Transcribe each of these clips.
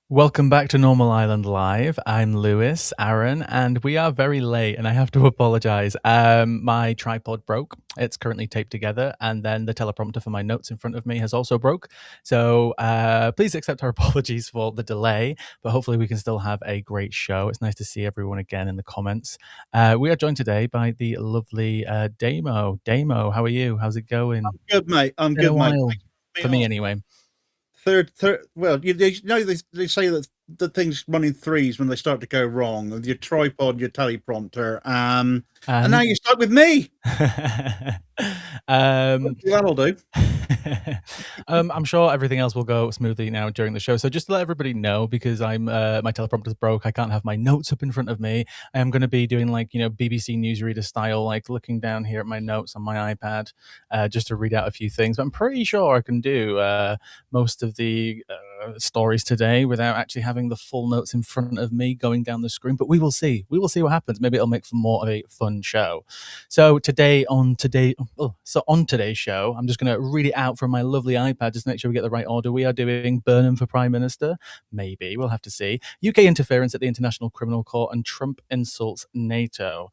Welcome back to Normal Island Live. I'm Lewis, Aaron, and we are very late, and I have to apologize. My tripod broke. It's currently taped together, and then the teleprompter for my notes in front of me has also broke. So please accept our apologies for the delay, but hopefully we can still have a great show. It's nice to see everyone again in the comments. We are joined today by the lovely Damo. Damo, how are you? How's it going? Good, mate. I'm Been a good, mate. while, Thanks for for being me on. anyway. Third. Well, you know they say that the things run in threes when they start to go wrong. Your tripod, your teleprompter, and now And you're stuck with me. um, Hopefully that'll do. I'm sure everything else will go smoothly now during the show. So just to let everybody know, because my teleprompter's broke, I can't have my notes up in front of me. I am going to be doing BBC newsreader style, like looking down here at my notes on my iPad, just to read out a few things. But I'm pretty sure I can do most of the stories today without actually having the full notes in front of me going down the screen. But we will see. We will see what happens. Maybe it'll make for more of a fun show. So on today's show, I'm just going to read it out from my lovely iPad just to make sure we get the right order. We are doing Burnham for Prime Minister. Maybe. We'll have to see. UK interference at the International Criminal Court, and Trump insults NATO.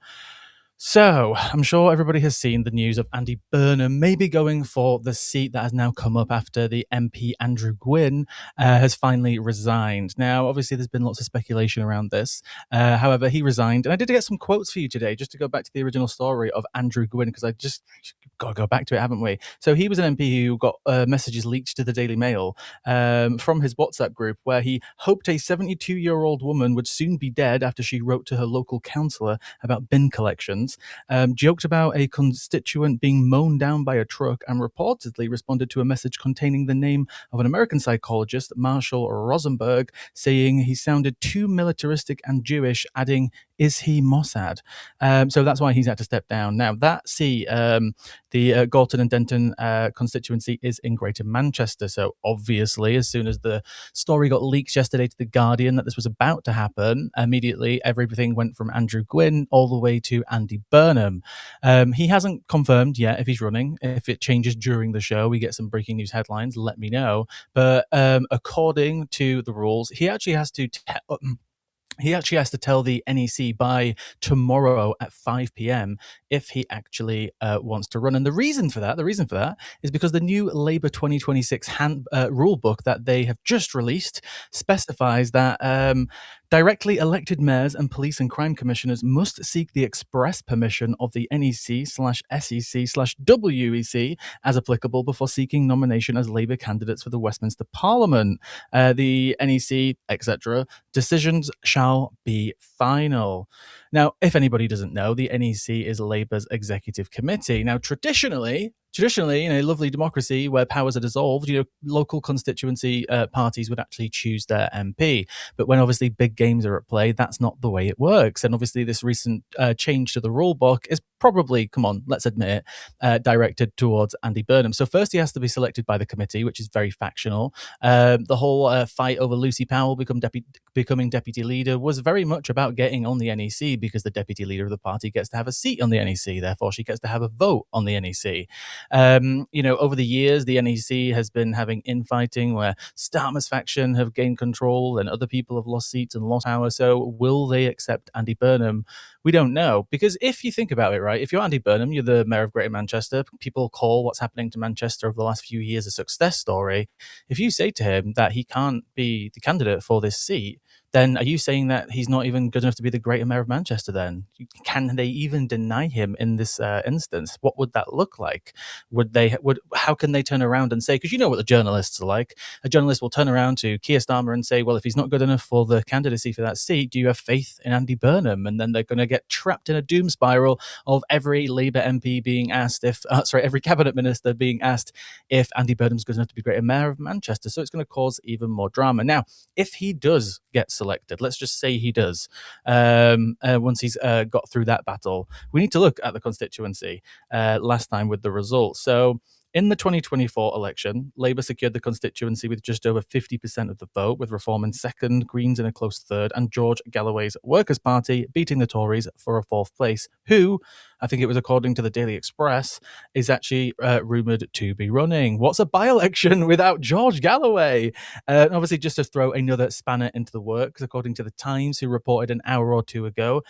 So, I'm sure everybody has seen the news of Andy Burnham maybe going for the seat that has now come up after the MP Andrew Gwynn has finally resigned. Now, obviously, there's been lots of speculation around this. However, he resigned, and I did get some quotes for you today, just to go back to the original story of Andrew Gwynn, because I just got to go back to it, haven't we? So he was an MP who got messages leaked to the Daily Mail from his WhatsApp group, where he hoped a 72-year-old woman would soon be dead after she wrote to her local councillor about bin collections, joked about a constituent being mown down by a truck, and reportedly responded to a message containing the name of an American psychologist, Marshall Rosenberg, saying he sounded too militaristic and Jewish, adding, "Is he Mossad?" So that's why he's had to step down. Now, that seat, the Gorton and Denton constituency, is in Greater Manchester. So obviously, as soon as the story got leaked yesterday to The Guardian that this was about to happen, immediately everything went from Andrew Gwynn all the way to Andy Burnham. He hasn't confirmed yet if he's running. If it changes during the show, we get some breaking news headlines, let me know. But according to the rules, he actually has to tell the NEC by tomorrow at 5 p.m. if he actually wants to run. And the reason for that is because the new Labour 2026 rule book that they have just released specifies that directly elected mayors and police and crime commissioners must seek the express permission of the NEC/SEC/WEC as applicable before seeking nomination as Labour candidates for the Westminster Parliament. The NEC, etc. decisions shall be final. Now, if anybody doesn't know, the NEC is Labour's executive committee. Now, traditionally, in a lovely democracy where powers are dissolved, local constituency parties would actually choose their MP. But when obviously big games are at play, that's not the way it works. And obviously, this recent change to the rule book is probably, come on, let's admit it, directed towards Andy Burnham. So first, he has to be selected by the committee, which is very factional. The whole fight over Lucy Powell becoming deputy leader was very much about getting on the NEC, because the deputy leader of the party gets to have a seat on the NEC. Therefore, she gets to have a vote on the NEC. Over the years, the NEC has been having infighting where Starmer's faction have gained control and other people have lost seats and lost power. So will they accept Andy Burnham? We don't know. Because if you think about it, right, if you're Andy Burnham, you're the mayor of Greater Manchester, people call what's happening to Manchester over the last few years a success story. If you say to him that he can't be the candidate for this seat, then are you saying that he's not even good enough to be the greater mayor of Manchester then? Can they even deny him in this instance? What would that look like? How can they turn around and say, because you know what the journalists are like, a journalist will turn around to Keir Starmer and say, well, if he's not good enough for the candidacy for that seat, do you have faith in Andy Burnham? And then they're going to get trapped in a doom spiral of every Labour MP being asked every cabinet minister being asked if Andy Burnham's good enough to be greater mayor of Manchester. So it's going to cause even more drama. Now, if he does get selected, let's just say he does, once he's got through that battle, we need to look at the constituency last time with the results. So In the 2024 election, Labour secured the constituency with just over 50% of the vote, with Reform in second, Greens in a close third, and George Galloway's Workers' Party beating the Tories for a fourth place, who, I think it was according to the Daily Express, is actually rumoured to be running. What's a by-election without George Galloway? Obviously, just to throw another spanner into the works, according to the Times, who reported an hour or two ago,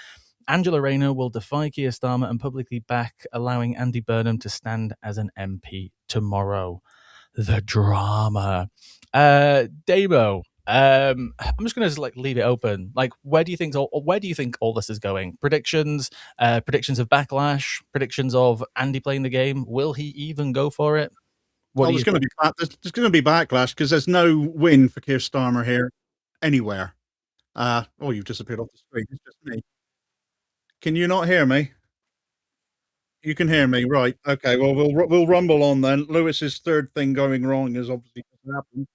Angela Rayner will defy Keir Starmer and publicly back, allowing Andy Burnham to stand as an MP tomorrow. The drama. Damo, I'm just going to like leave it open. Like, where do you think all this is going? Predictions, predictions of backlash, predictions of Andy playing the game. Will he even go for it? What Oh, do you think? there's going to be backlash because there's no win for Keir Starmer here anywhere. Oh, you've disappeared off the screen. It's just me. Can you not hear me? You can hear me, right? Okay. Well, we'll rumble on then. Lewis's third thing going wrong is obviously happened.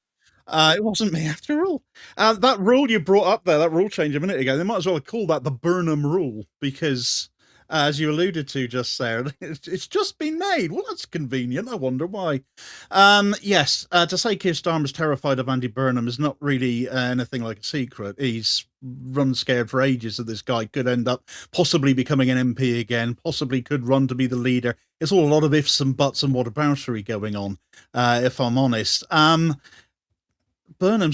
It wasn't me after all. That rule you brought up there, that rule change a minute ago, they might as well have called that the Burnham rule because, as you alluded to just there, it's just been made. Well, that's convenient. I wonder why. Yes, to say Keir Starmer's terrified of Andy Burnham is not really anything like a secret. He's run scared for ages that this guy could end up possibly becoming an MP again, possibly could run to be the leader. It's all a lot of ifs and buts and whataboutery going on, if I'm honest. Burnham's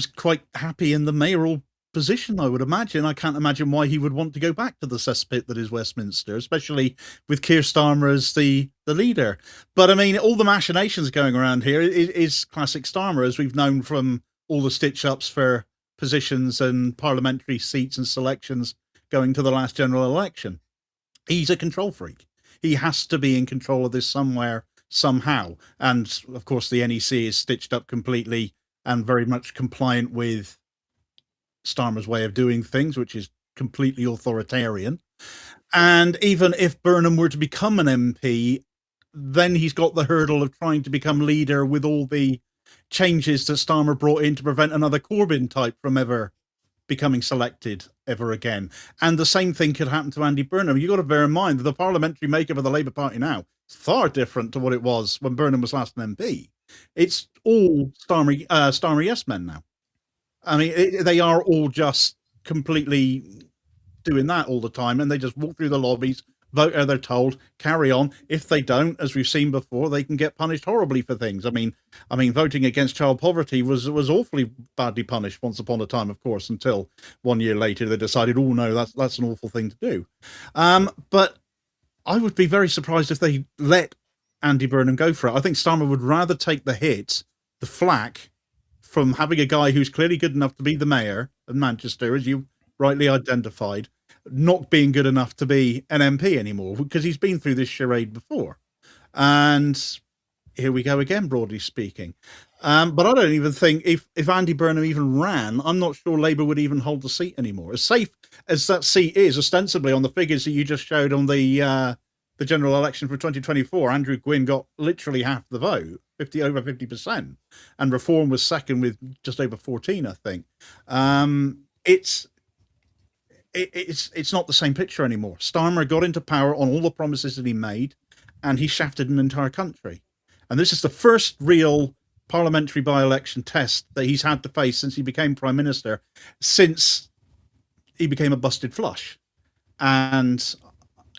quite happy in the mayoral position, I would imagine. I can't imagine why he would want to go back to the cesspit that is Westminster, especially with Keir Starmer as the leader. But I mean, all the machinations going around here is classic Starmer, as we've known from all the stitch-ups for positions and parliamentary seats and selections going to the last general election. He's a control freak. He has to be in control of this somewhere, somehow. And of course, the NEC is stitched up completely and very much compliant with Starmer's way of doing things, which is completely authoritarian. And even if Burnham were to become an MP, then he's got the hurdle of trying to become leader with all the changes that Starmer brought in to prevent another Corbyn type from ever becoming selected ever again. And the same thing could happen to Andy Burnham. You've got to bear in mind that the parliamentary makeup of the Labour Party now is far different to what it was when Burnham was last an MP. It's all Starmer yes men now. I mean, they are all just completely doing that all the time, and they just walk through the lobbies, vote as they're told, carry on. If they don't, as we've seen before, they can get punished horribly for things. I mean, voting against child poverty was awfully badly punished once upon a time, of course, until 1 year later they decided, oh no, that's an awful thing to do. But I would be very surprised if they let Andy Burnham go for it. I think Starmer would rather take the hit, the flack, from having a guy who's clearly good enough to be the mayor of Manchester, as you rightly identified, not being good enough to be an MP anymore, because he's been through this charade before. And here we go again, broadly speaking. But I don't even think if Andy Burnham even ran, I'm not sure Labour would even hold the seat anymore. As safe as that seat is, ostensibly on the figures that you just showed on the general election for 2024, Andrew Gwynn got literally half the vote, over 50%, and Reform was second with just over 14, I think. It's not the same picture anymore. Starmer got into power on all the promises that he made, and he shafted an entire country. And this is the first real parliamentary by-election test that he's had to face since he became Prime Minister, since he became a busted flush. And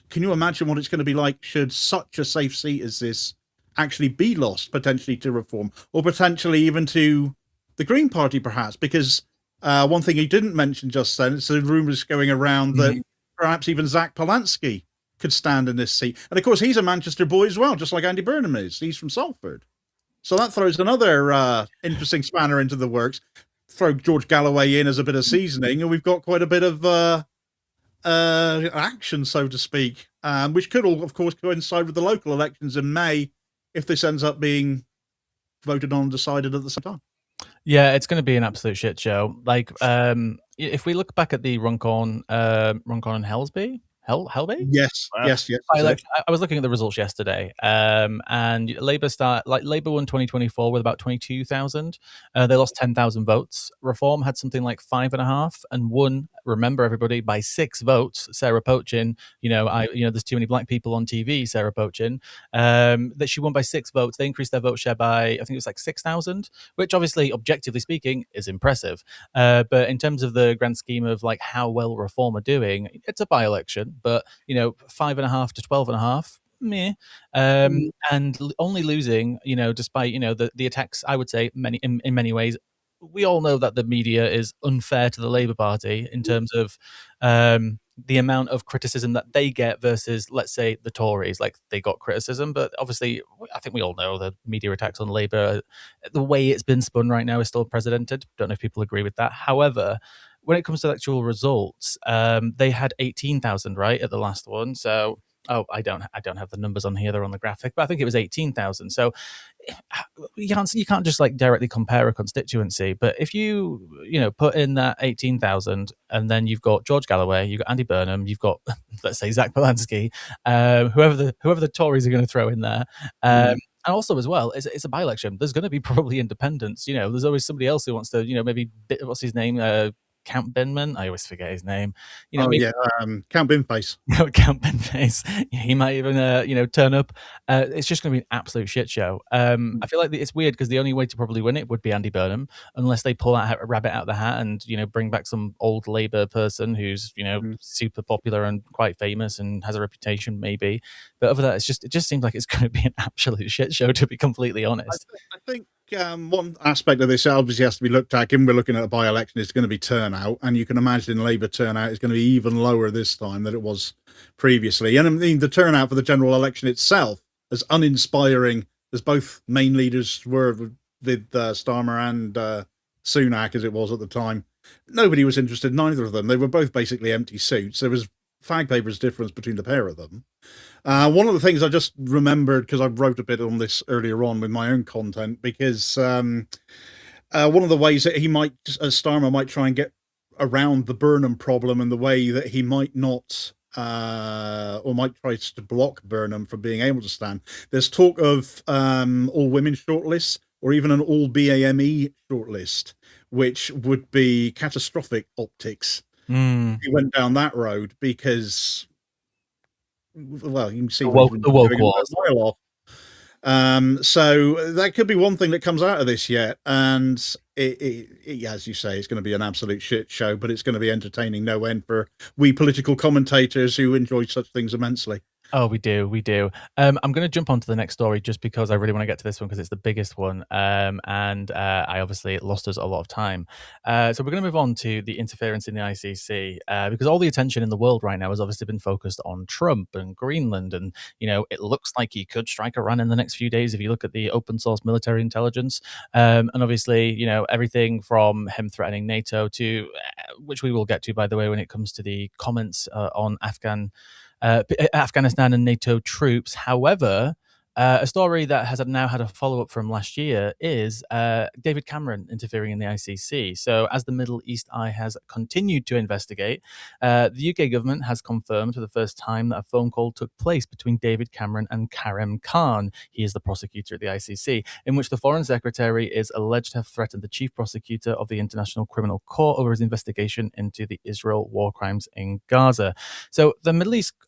can you imagine what it's going to be like should such a safe seat as this actually be lost, potentially to Reform, or potentially even to the Green Party, perhaps? Because one thing he didn't mention just then is the rumours going around that perhaps even Zach Polanski could stand in this seat. And of course, he's a Manchester boy as well, just like Andy Burnham is. He's from Salford. So that throws another interesting spanner into the works. Throw George Galloway in as a bit of seasoning, and we've got quite a bit of action, so to speak, which could all, of course, coincide with the local elections in May if this ends up being voted on and decided at the same time. Yeah, it's going to be an absolute shit show. Like, if we look back at the Runcorn and Helsby, Helby? Yes, yes, yes, that's it. By-election. I was looking at the results yesterday, and Labour won 2024 with about 22,000. They lost 10,000 votes. Reform had something like 5.5 and won. Remember, everybody, by 6 votes. Sarah Pochin, there's too many black people on TV. Sarah Pochin, that she won by 6 votes. They increased their vote share by, I think it was like 6,000, which obviously, objectively speaking, is impressive. But in terms of the grand scheme of like how well Reform are doing, it's a by-election, but 5.5 to 12.5, meh. Mm, And only losing, despite the attacks. I would say in many ways, we all know that the media is unfair to the Labour Party in terms of the amount of criticism that they get versus, let's say, the Tories. Like, they got criticism, but obviously, I think we all know the media attacks on Labour, the way it's been spun right now, is still unprecedented. Don't know if people agree with that. However, when it comes to actual results, they had 18,000 right at the last one. So, I don't have the numbers on here; they're on the graphic, but I think it was 18,000. So you can't just like directly compare a constituency. But if you put in that 18,000, and then you've got George Galloway, you've got Andy Burnham, you've got let's say Zach Polanski, whoever the Tories are going to throw in there. Um, mm. and also, as well, it's a by-election. There's going to be probably independents. There's always somebody else who wants to, maybe what's his name, Count Binman. I always forget his name. Oh Maybe yeah, Count Binface. Count Binface. He might even, turn up. It's just going to be an absolute shit show. I feel like it's weird because the only way to probably win it would be Andy Burnham, unless they pull out a rabbit out of the hat and bring back some old Labour person who's Mm. super popular and quite famous and has a reputation, maybe. But other than that, it just seems like it's going to be an absolute shit show, to be completely honest. I think one aspect of this obviously has to be looked at. Given we're looking at a by-election, it's going to be turnout, and you can imagine Labour turnout is going to be even lower this time than it was previously. And I mean, the turnout for the general election itself, as uninspiring as both main leaders were with Starmer and Sunak, as it was at the time, nobody was interested in either of them. They were both basically empty suits. There was fag papers difference between the pair of them. One of the things I just remembered, because I wrote a bit on this earlier on with my own content, because one of the ways that Starmer might try and get around the Burnham problem, and the way that he might not, or might try to block Burnham from being able to stand. There's talk of all women shortlists, or even an all BAME shortlist, which would be catastrophic optics. Mm. He went down that road because, well, you can see The what he's woke, been the woke doing a wars. while off. So that could be one thing that comes out of this yet, and as you say, it's going to be an absolute shit show, but it's going to be entertaining no end for we political commentators who enjoy such things immensely. Oh, we do, we do. I'm going to jump on to the next story just because I really want to get to this one because it's the biggest one, and I obviously lost us a lot of time. So we're going to move on to the interference in the ICC because all the attention in the world right now has obviously been focused on Trump and Greenland, and it looks like he could strike Iran in the next few days if you look at the open source military intelligence, and obviously everything from him threatening NATO to, which we will get to by the way when it comes to the comments on Afghanistan and NATO troops. However, a story that has now had a follow up from last year is David Cameron interfering in the ICC. So, as the Middle East Eye has continued to investigate, the UK government has confirmed for the first time that a phone call took place between David Cameron and Karim Khan. He is the prosecutor at the ICC, in which the Foreign Secretary is alleged to have threatened the chief prosecutor of the International Criminal Court over his investigation into the Israel war crimes in Gaza. So, the Middle East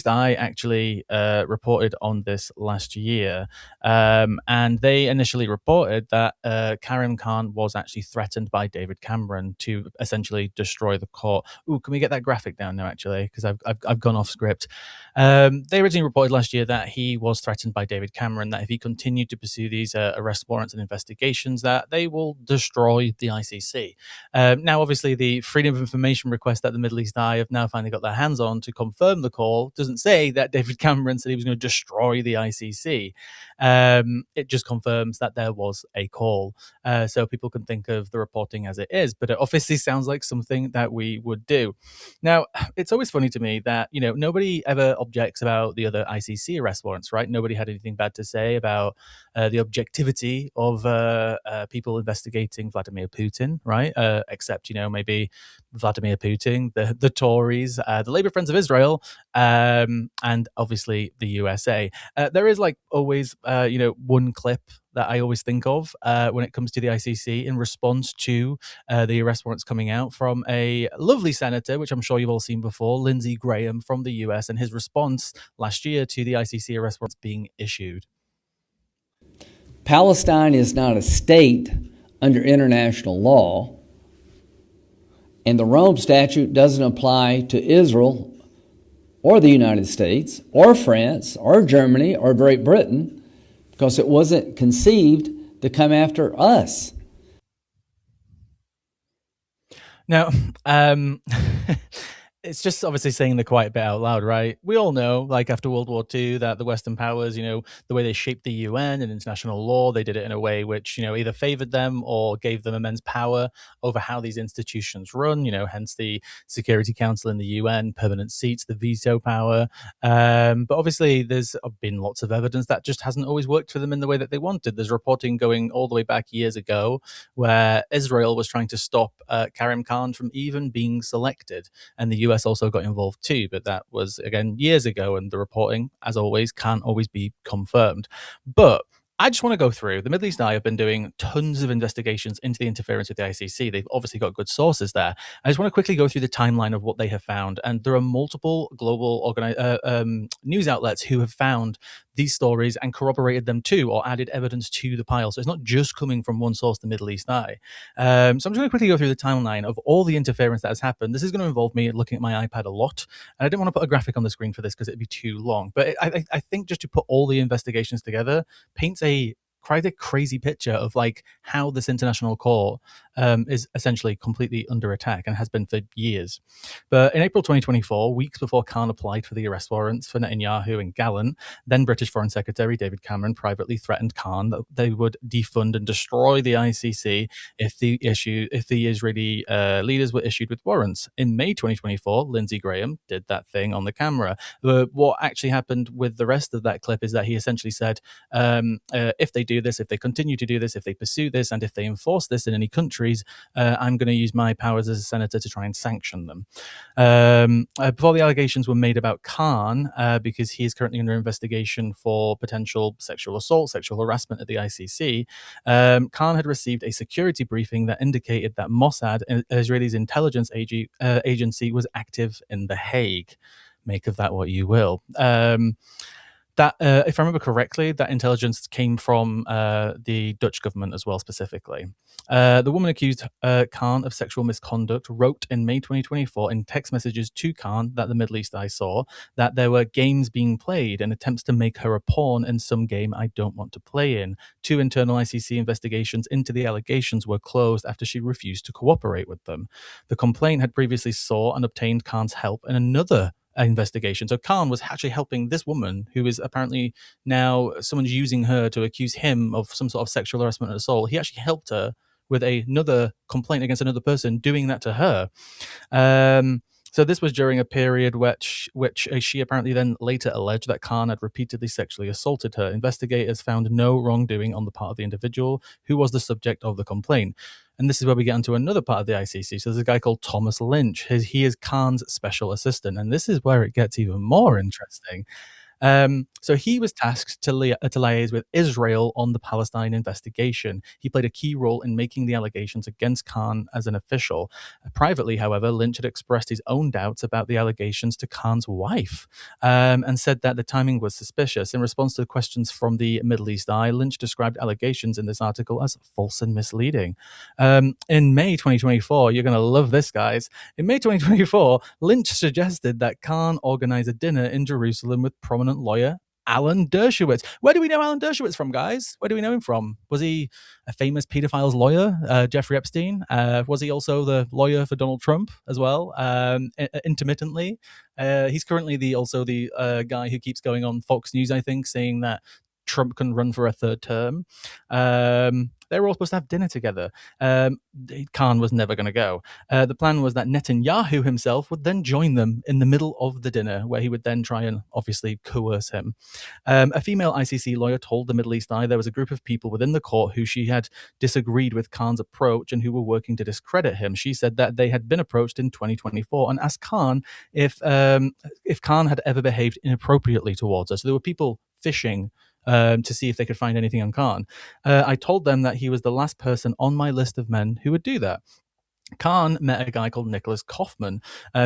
Eye actually reported on this last year, and they initially reported that Karim Khan was actually threatened by David Cameron to essentially destroy the court. Ooh, can we get that graphic down now? Actually, because I've gone off script. They originally reported last year that he was threatened by David Cameron that if he continued to pursue these arrest warrants and investigations, that they will destroy the ICC. Now, obviously, the Freedom of Information request that the Middle East Eye have now finally got their hands on to confirm the call doesn't say that David Cameron said he was going to destroy destroy the ICC. It just confirms that there was a call. So people can think of the reporting as it is, but it obviously sounds like something that we would do. Now, it's always funny to me that, nobody ever objects about the other ICC arrest warrants, right? Nobody had anything bad to say about the objectivity of people investigating Vladimir Putin, right? Except, maybe Vladimir Putin, the Tories, the Labour Friends of Israel, and obviously the USA. There is like always, one clip that I always think of when it comes to the ICC in response to the arrest warrants coming out from a lovely senator, which I'm sure you've all seen before, Lindsey Graham from the US, and his response last year to the ICC arrest warrants being issued. Palestine is not a state under international law, and the Rome Statute doesn't apply to Israel or the United States or France or Germany or Great Britain, because it wasn't conceived to come after us. Now, it's just obviously saying the quiet bit out loud, right? We all know, like after World War II, that the Western powers, the way they shaped the UN and international law, they did it in a way which, either favored them or gave them immense power over how these institutions run, hence the Security Council in the UN, permanent seats, the veto power. But obviously, there's been lots of evidence that just hasn't always worked for them in the way that they wanted. There's reporting going all the way back years ago where Israel was trying to stop Karim Khan from even being selected, and the US also got involved too, but that was again years ago, and the reporting, as always, can't always be confirmed. But I just want to go through. The Middle East Eye have been doing tons of investigations into the interference with the ICC. They've obviously got good sources there. I just want to quickly go through the timeline of what they have found. And there are multiple global news outlets who have found these stories and corroborated them too, or added evidence to the pile. So it's not just coming from one source, the Middle East Eye. So I'm just going to quickly go through the timeline of all the interference that has happened. This is going to involve me looking at my iPad a lot. And I didn't want to put a graphic on the screen for this because it'd be too long. But I think just to put all the investigations together paints quite a crazy picture of like how this international court is essentially completely under attack and has been for years. But in April 2024, weeks before Khan applied for the arrest warrants for Netanyahu and Gallant, then British Foreign Secretary David Cameron privately threatened Khan that they would defund and destroy the ICC if the Israeli leaders were issued with warrants. In May 2024, Lindsey Graham did that thing on the camera. But what actually happened with the rest of that clip is that he essentially said, if they do this, if they continue to do this, if they pursue this, and if they enforce this in any countries, I'm going to use my powers as a senator to try and sanction them. Before the allegations were made about Khan, because he is currently under investigation for potential sexual assault, sexual harassment at the ICC, Khan had received a security briefing that indicated that Mossad, Israel's intelligence agency, was active in The Hague. Make of that what you will. That, if I remember correctly, that intelligence came from the Dutch government as well, specifically. The woman accused Khan of sexual misconduct wrote in May 2024 in text messages to Khan that the Middle East Eye saw that there were games being played and attempts to make her a pawn in some game I don't want to play in. 2 internal ICC investigations into the allegations were closed after she refused to cooperate with them. The complaint had previously sought and obtained Khan's help in another investigation. So Khan was actually helping this woman, who is apparently now someone's using her to accuse him of some sort of sexual harassment and assault. He actually helped her with another complaint against another person doing that to her. So this was during a period which she apparently then later alleged that Khan had repeatedly sexually assaulted her. Investigators found no wrongdoing on the part of the individual who was the subject of the complaint. And this is where we get into another part of the ICC. So there's a guy called Thomas Lynch. He is Khan's special assistant. And this is where it gets even more interesting. So he was tasked to liaise with Israel on the Palestine investigation. He played a key role in making the allegations against Khan as an official. Privately, however, Lynch had expressed his own doubts about the allegations to Khan's wife, and said that the timing was suspicious. In response to questions from the Middle East Eye, Lynch described allegations in this article as false and misleading. In May 2024, you're going to love this, guys. In May 2024, Lynch suggested that Khan organize a dinner in Jerusalem with prominent lawyer Alan Dershowitz. Where do we know Alan Dershowitz from, guys? Where do we know him from? Was he a famous pedophile's lawyer, Jeffrey Epstein? Was he also the lawyer for Donald Trump as well, intermittently? He's currently also the guy who keeps going on Fox News, I think, saying that Trump can run for a third term. They were all supposed to have dinner together. Khan was never going to go. The plan was that Netanyahu himself would then join them in the middle of the dinner, where he would then try and obviously coerce him. A female ICC lawyer told the Middle East Eye there was a group of people within the court who she had disagreed with Khan's approach and who were working to discredit him. She said that they had been approached in 2024 and asked Khan if Khan had ever behaved inappropriately towards her. So there were people fishing to see if they could find anything on Khan. I told them that he was the last person on my list of men who would do that. Khan met a guy called Nicholas Kaufman.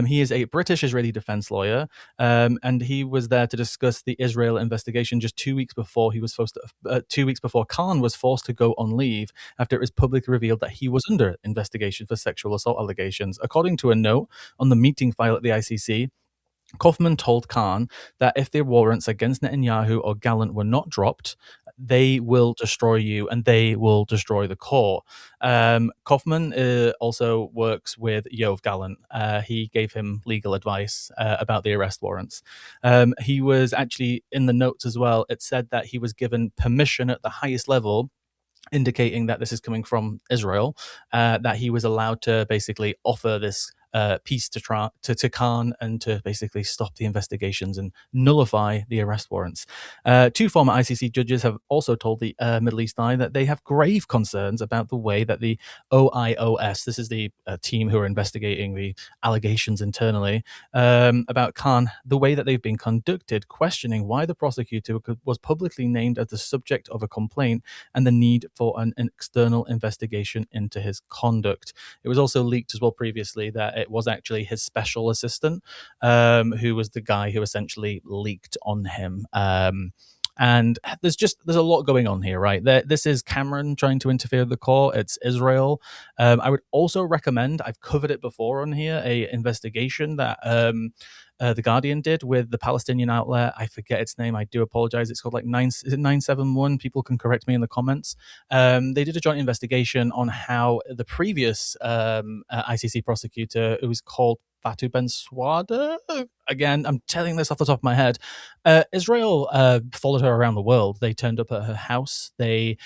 He is a British Israeli defense lawyer, and he was there to discuss the Israel investigation just 2 weeks before he was supposed to. 2 weeks before Khan was forced to go on leave after it was publicly revealed that he was under investigation for sexual assault allegations. According to a note on the meeting file at the ICC, Kaufman told Khan that if the warrants against Netanyahu or Gallant were not dropped, they will destroy you and they will destroy the court. Kaufman also works with Yoav Gallant. He gave him legal advice about the arrest warrants. He was actually in the notes as well. It said that he was given permission at the highest level, indicating that this is coming from Israel, that he was allowed to basically offer this peace to Khan and to basically stop the investigations and nullify the arrest warrants. Two former ICC judges have also told the Middle East Eye that they have grave concerns about the way that the OIOS, this is the team who are investigating the allegations internally, about Khan, the way that they've been conducted, questioning why the prosecutor was publicly named as the subject of a complaint and the need for an external investigation into his conduct. It was also leaked as well previously that it was actually his special assistant, who was the guy who essentially leaked on him. And there's a lot going on here, right? This is Cameron trying to interfere with the court. It's Israel. I would also recommend, I've covered it before on here, a investigation that the Guardian did with the Palestinian outlet. I forget its name. I do apologize. It's called like 971. People can correct me in the comments. They did a joint investigation on how the previous ICC prosecutor, it was called Fatou Bensouda. Again, I'm telling this off the top of my head. Israel followed her around the world. They turned up at her house. They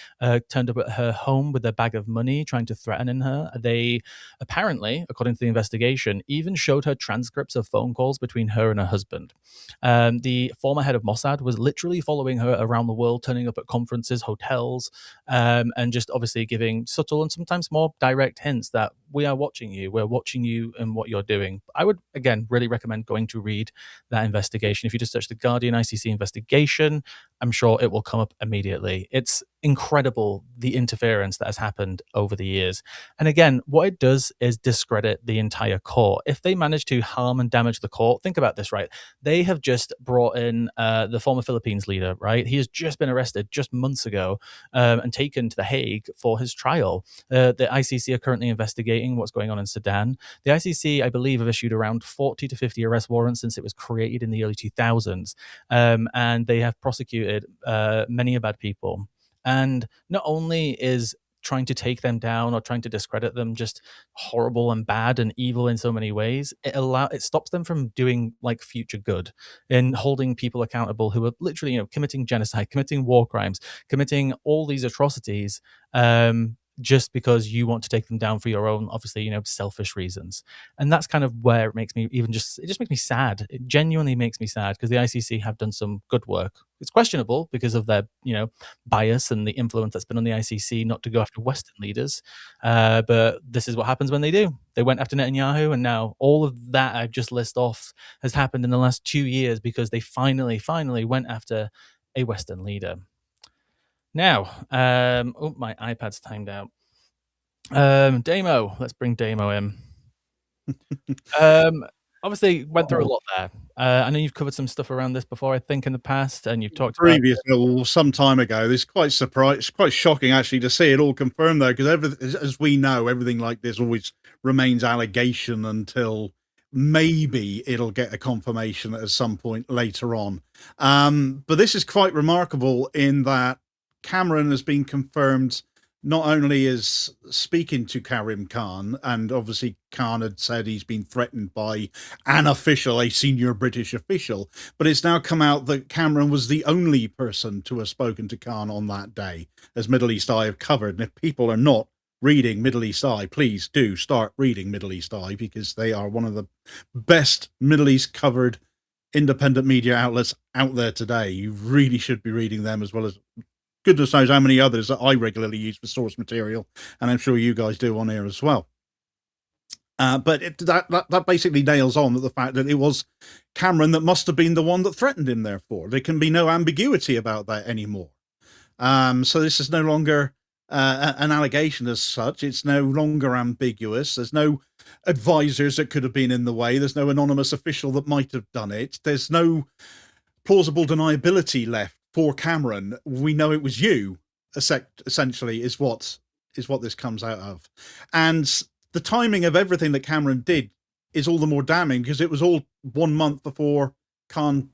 turned up at her home with a bag of money, trying to threaten her. They apparently, according to the investigation, even showed her transcripts of phone calls between her and her husband. The former head of Mossad was literally following her around the world, turning up at conferences, hotels, and just obviously giving subtle and sometimes more direct hints that we are watching you. We're watching you and what you're doing. I would, again, really recommend going to read that investigation. If you just search the Guardian ICC investigation, I'm sure it will come up immediately. It's incredible the interference that has happened over the years. And again, what it does is discredit the entire court. If they manage to harm and damage the court, think about this, right? They have just brought in the former Philippines leader, right? He has just been arrested just months ago and taken to The Hague for his trial. The ICC are currently investigating what's going on in Sudan. The ICC, I believe, have issued around 40 to 50 arrest warrants since it was created in the early 2000s. And they have prosecuted many bad people. And not only is trying to take them down or trying to discredit them just horrible and bad and evil in so many ways, it stops them from doing like future good in holding people accountable who are literally, committing genocide, committing war crimes, committing all these atrocities, just because you want to take them down for your own, obviously, selfish reasons. And that's kind of where it makes me it just makes me sad. It genuinely makes me sad because the ICC have done some good work. It's questionable because of their, bias and the influence that's been on the ICC not to go after Western leaders. But this is what happens when they do. They went after Netanyahu, and now all of that I've just listed off has happened in the last 2 years because they finally went after a Western leader. Now, my iPad's timed out. Damo, let's bring Damo in. Obviously, went through a lot there. I know you've covered some stuff around this before, I think, in the past, and you've talked about some time ago. It's quite quite shocking actually to see it all confirmed, though, because as we know, everything like this always remains allegation until maybe it'll get a confirmation at some point later on. But this is quite remarkable in that Cameron has been confirmed not only as speaking to Karim Khan, and obviously Khan had said he's been threatened by an official, a senior British official, but it's now come out that Cameron was the only person to have spoken to Khan on that day, as Middle East Eye have covered. And if people are not reading Middle East Eye, please do start reading Middle East Eye, because they are one of the best Middle East covered independent media outlets out there today. You really should be reading them, as well as goodness knows how many others that I regularly use for source material, and I'm sure you guys do on here as well. But that basically nails on the fact that it was Cameron that must have been the one that threatened him, therefore. There can be no ambiguity about that anymore. So this is no longer an allegation as such. It's no longer ambiguous. There's no advisors that could have been in the way. There's no anonymous official that might have done it. There's no plausible deniability left for Cameron. We know it was you, essentially, is what this comes out of. And the timing of everything that Cameron did is all the more damning, because it was all 1 month before Khan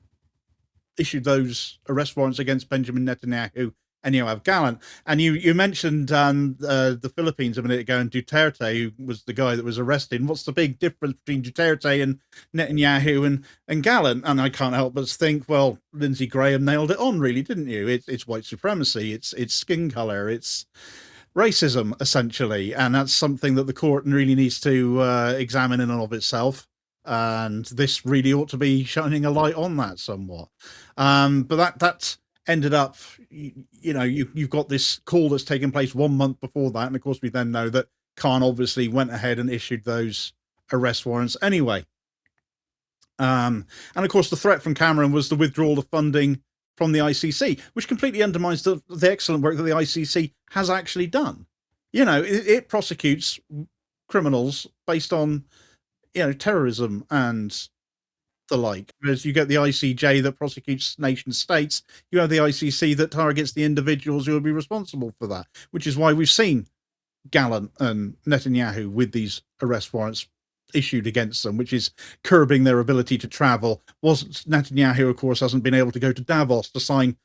issued those arrest warrants against Benjamin Netanyahu and Yoav Gallant. And you mentioned the Philippines a minute ago, and Duterte, who was the guy that was arrested. What's the big difference between Duterte and Netanyahu and Gallant? And I can't help but think, well, Lindsey Graham nailed it on, really, didn't you? It's white supremacy, it's skin color, it's racism, essentially. And that's something that the court really needs to examine in and of itself. And this really ought to be shining a light on that somewhat. But that's ended up, you've got this call that's taken place 1 month before that. And of course, we then know that Khan obviously went ahead and issued those arrest warrants anyway. And of course, the threat from Cameron was the withdrawal of funding from the ICC, which completely undermines the excellent work that the ICC has actually done. It prosecutes criminals based on, terrorism and the like. Whereas you get the ICJ that prosecutes nation states, you have the ICC that targets the individuals who will be responsible for that, which is why we've seen Gallant and Netanyahu with these arrest warrants issued against them, which is curbing their ability to travel. Netanyahu, of course, hasn't been able to go to Davos to sign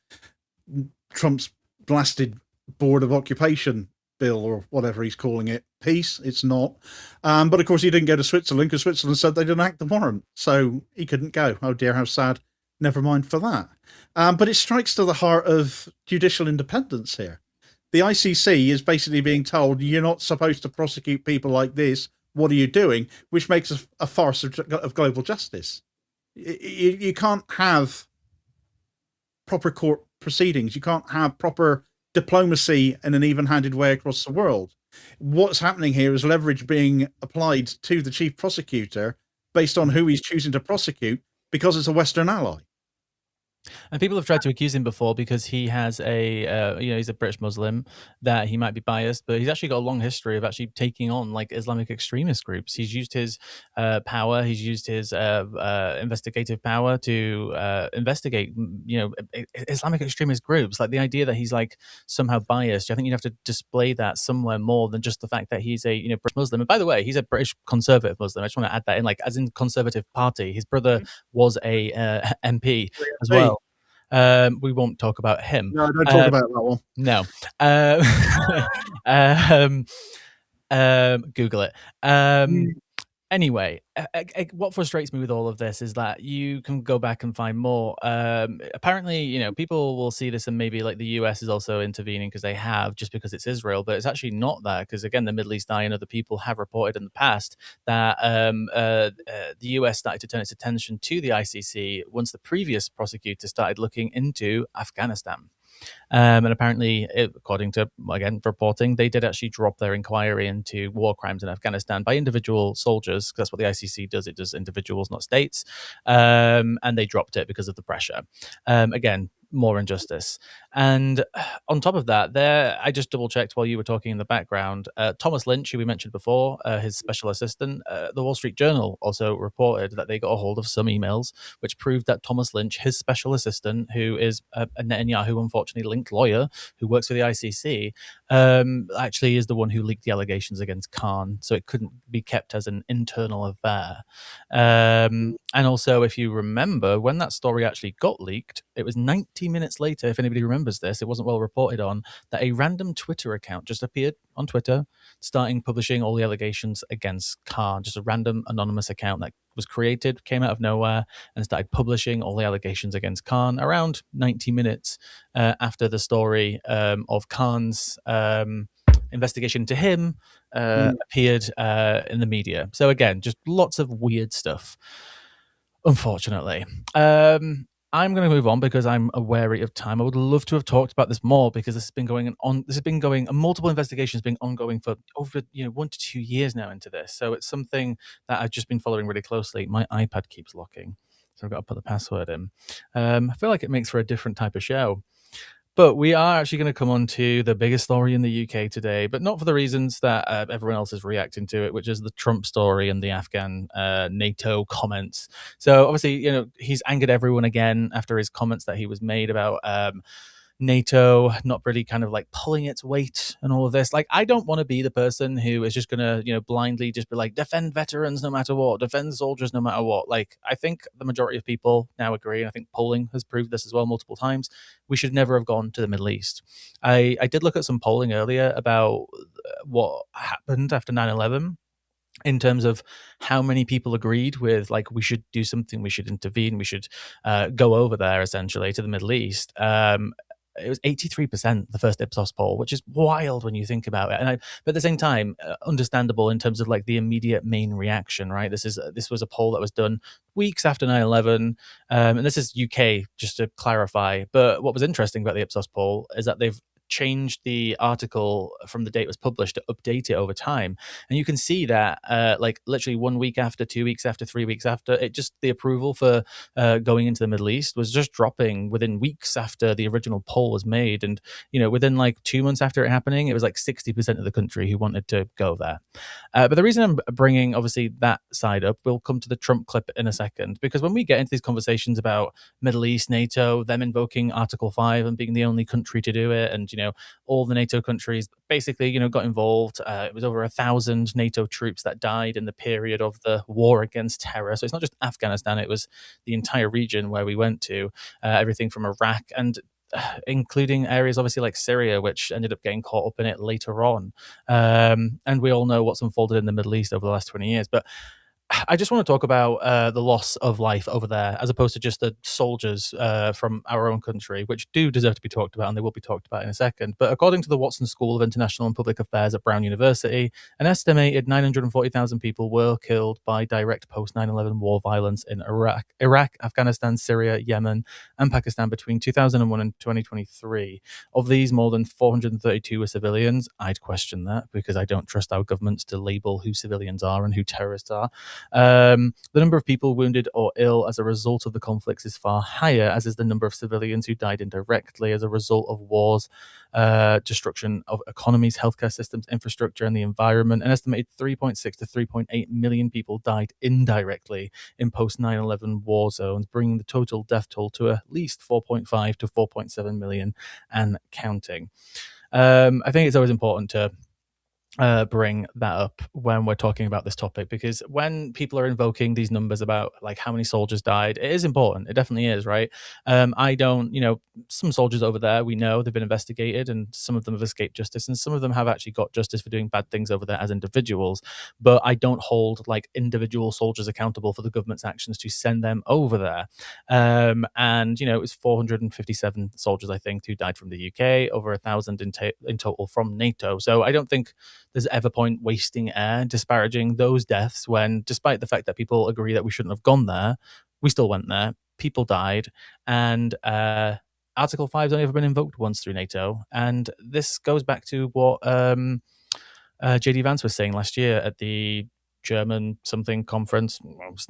Trump's blasted Board of Occupation bill, or whatever he's calling it. Peace, it's not. But of course, he didn't go to Switzerland because Switzerland said they didn't act the warrant, so he couldn't go. Oh dear, how sad. Never mind for that. But it strikes to the heart of judicial independence here. The ICC is basically being told, you're not supposed to prosecute people like this. What are you doing? Which makes a farce of global justice. You can't have proper court proceedings. You can't have proper diplomacy in an even-handed way across the world. What's happening here is leverage being applied to the chief prosecutor based on who he's choosing to prosecute, because it's a Western ally. And people have tried to accuse him before because he has he's a British Muslim, that he might be biased, but he's actually got a long history of actually taking on like Islamic extremist groups. He's used his power, he's used his investigative power to investigate, Islamic extremist groups. Like the idea that he's like somehow biased, I think you'd have to display that somewhere more than just the fact that he's a British Muslim. And by the way, he's a British conservative Muslim. I just want to add that in, like as in Conservative Party. His brother was a MP as well. We won't talk about him. No, don't talk about that one. No. Google it. Anyway, what frustrates me with all of this is that you can go back and find more. Apparently, people will see this and maybe like the US is also intervening because they have, just because it's Israel, but it's actually not that, because again, the Middle East Eye and other people have reported in the past that the US started to turn its attention to the ICC once the previous prosecutor started looking into Afghanistan. And apparently, according to, again, reporting, they did actually drop their inquiry into war crimes in Afghanistan by individual soldiers, because that's what the ICC does. It does individuals, not states. And they dropped it because of the pressure. Again, more injustice. And on top of that, I just double checked while you were talking in the background. Thomas Lynch, who we mentioned before, his special assistant, the Wall Street Journal also reported that they got a hold of some emails which proved that Thomas Lynch, his special assistant, who is a Netanyahu unfortunately linked lawyer who works for the ICC, actually is the one who leaked the allegations against Khan, so it couldn't be kept as an internal affair. And also, if you remember, when that story actually got leaked, it was 90 minutes later, if anybody remembers this, it wasn't well reported on, that a random Twitter account just appeared on Twitter, starting publishing all the allegations against Khan. Just a random anonymous account that was created, came out of nowhere, and started publishing all the allegations against Khan around 90 minutes after the story of Khan's investigation into him appeared in the media. So again, just lots of weird stuff, unfortunately. I'm going to move on because I'm wary of time. I would love to have talked about this more because this has been going on. This has been going. Multiple investigations been ongoing for over 1 to 2 years now into this. So it's something that I've just been following really closely. My iPad keeps locking, so I've got to put the password in. I feel like it makes for a different type of show. But we are actually going to come on to the biggest story in the UK today, but not for the reasons that everyone else is reacting to it, which is the Trump story and the Afghan NATO comments. So obviously, he's angered everyone again after his comments that he was made about NATO not really kind of like pulling its weight and all of this. Like, I don't want to be the person who is just gonna, blindly just be like, defend veterans no matter what, defend soldiers no matter what. Like, I think the majority of people now agree, and I think polling has proved this as well multiple times. We should never have gone to the Middle East. I did look at some polling earlier about what happened after 9/11 in terms of how many people agreed with, like, we should do something, we should intervene, we should go over there essentially to the Middle East. It was 83%, the first Ipsos poll, which is wild when you think about it. But at the same time, understandable in terms of like the immediate main reaction, right? This was a poll that was done weeks after 9/11, and this is UK, just to clarify. But what was interesting about the Ipsos poll is that they've changed the article from the date it was published to update it over time, and you can see that like literally 1 week after, 2 weeks after, 3 weeks after, it just the approval for going into the Middle East was just dropping within weeks after the original poll was made. And within like 2 months after it happening, it was like 60% of the country who wanted to go there. But the reason I'm bringing obviously that side up, we'll come to the Trump clip in a second, because when we get into these conversations about Middle East, NATO, them invoking Article 5 and being the only country to do it, and all the NATO countries basically got involved. It was over 1,000 NATO troops that died in the period of the war against terror. So it's not just Afghanistan, it was the entire region where we went to, everything from Iraq and including areas obviously like Syria, which ended up getting caught up in it later on. And we all know what's unfolded in the Middle East over the last 20 years. But I just want to talk about the loss of life over there, as opposed to just the soldiers from our own country, which do deserve to be talked about, and they will be talked about in a second. But according to the Watson School of International and Public Affairs at Brown University, an estimated 940,000 people were killed by direct post-9/11 war violence in Iraq, Afghanistan, Syria, Yemen, and Pakistan between 2001 and 2023. Of these, more than 432 were civilians. I'd question that, because I don't trust our governments to label who civilians are and who terrorists are. The number of people wounded or ill as a result of the conflicts is far higher, as is the number of civilians who died indirectly as a result of wars, destruction of economies, healthcare systems, infrastructure, and the environment. An estimated 3.6 to 3.8 million people died indirectly in post-9/11 war zones, bringing the total death toll to at least 4.5 to 4.7 million and counting. I think it's always important to bring that up when we're talking about this topic, because when people are invoking these numbers about like how many soldiers died, it is important. It definitely is, right? I don't, some soldiers over there, we know they've been investigated, and some of them have escaped justice, and some of them have actually got justice for doing bad things over there as individuals. But I don't hold like individual soldiers accountable for the government's actions to send them over there. And it was 457 soldiers, I think, who died from the UK, over 1,000 in total from NATO. So I don't think there's ever point wasting air disparaging those deaths, when, despite the fact that people agree that we shouldn't have gone there, we still went there. People died, and Article 5 has only ever been invoked once through NATO. And this goes back to what JD Vance was saying last year at the German something conference.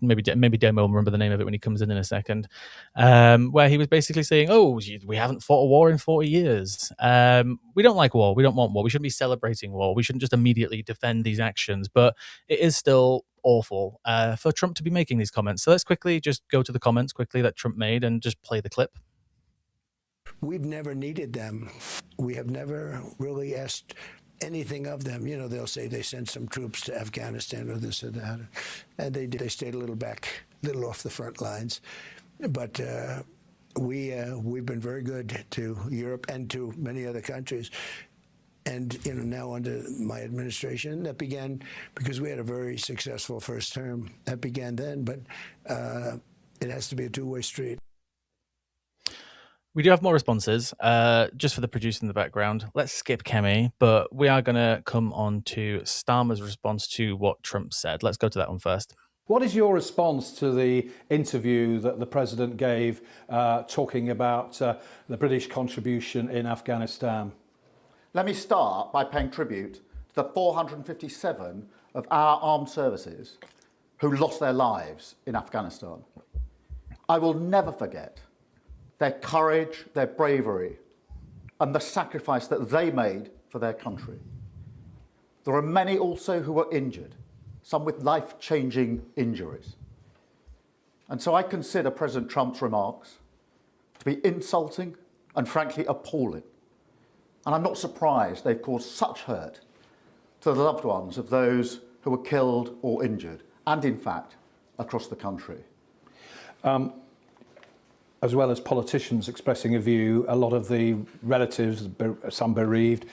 Maybe Demo will remember the name of it when he comes in a second, where he was basically saying, oh, we haven't fought a war in 40 years. We don't like war. We don't want war. We shouldn't be celebrating war. We shouldn't just immediately defend these actions. But it is still awful for Trump to be making these comments. So let's quickly just go to the comments quickly that Trump made and just play the clip. we've never needed them. We have never really asked anything of them. You know, they'll say they sent some troops to Afghanistan or this or that, and they stayed a little off the front lines. But we've been very good to Europe and to many other countries. And, you know, now under my administration, that began because we had a very successful first term. That began then, but it has to be a two-way street. We do have more responses, just for the producer in the background. Let's skip Kemi, but we are going to come on to Starmer's response to what Trump said. Let's go to that one first. What is your response to the interview that the president gave talking about the British contribution in Afghanistan? Let me start by paying tribute to the 457 of our armed services who lost their lives in Afghanistan. I will never forget their courage, their bravery, and the sacrifice that they made for their country. There are many also who were injured, some with life-changing injuries. And so I consider President Trump's remarks to be insulting and frankly appalling. And I'm not surprised they've caused such hurt to the loved ones of those who were killed or injured, and in fact, across the country. As well as politicians expressing a view, a lot of the relatives, some bereaved,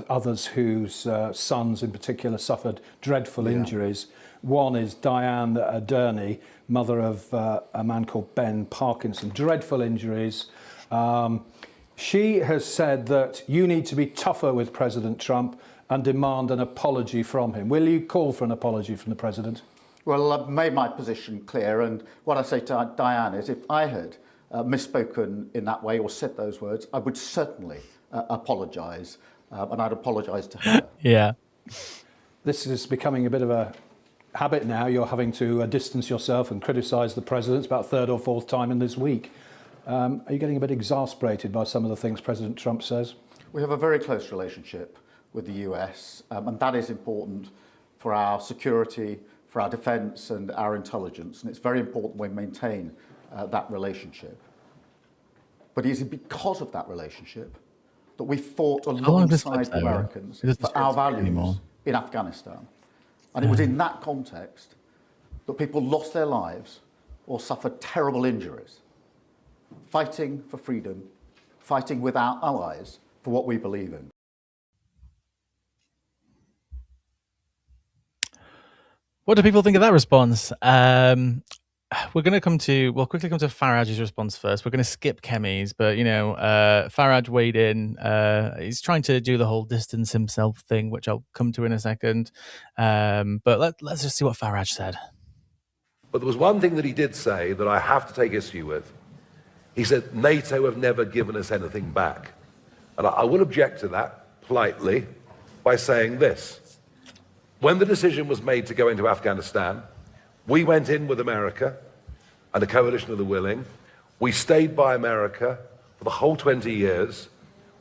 others whose sons in particular suffered dreadful injuries. One is Diane Durney, mother of a man called Ben Parkinson, dreadful injuries. She has said that you need to be tougher with President Trump and demand an apology from him. Will you call for an apology from the president? Well, I've made my position clear, and what I say to Diane is if I had misspoken in that way or said those words, I would certainly apologise, and I'd apologise to her. Yeah. This is becoming a bit of a habit now. You're having to distance yourself and criticise the president. It's about third or fourth time in this week. Are you getting a bit exasperated by some of the things President Trump says? We have a very close relationship with the US, and that is important for our security, for our defence and our intelligence, and it's very important we maintain that relationship. But it is because of that relationship that we fought alongside the Americans for our values in Afghanistan. And it was in that context that people lost their lives or suffered terrible injuries, fighting for freedom, fighting with our allies for what we believe in. What do people think of that response? We'll quickly come to Farage's response first. We're going to skip Kemi's, but Farage weighed in. He's trying to do the whole distance himself thing, which I'll come to in a second. But let's just see what Farage said. But there was one thing that he did say that I have to take issue with. He said, NATO have never given us anything back. And I will object to that politely by saying this. When the decision was made to go into Afghanistan, we went in with America and a coalition of the willing. We stayed by America for the whole 20 years.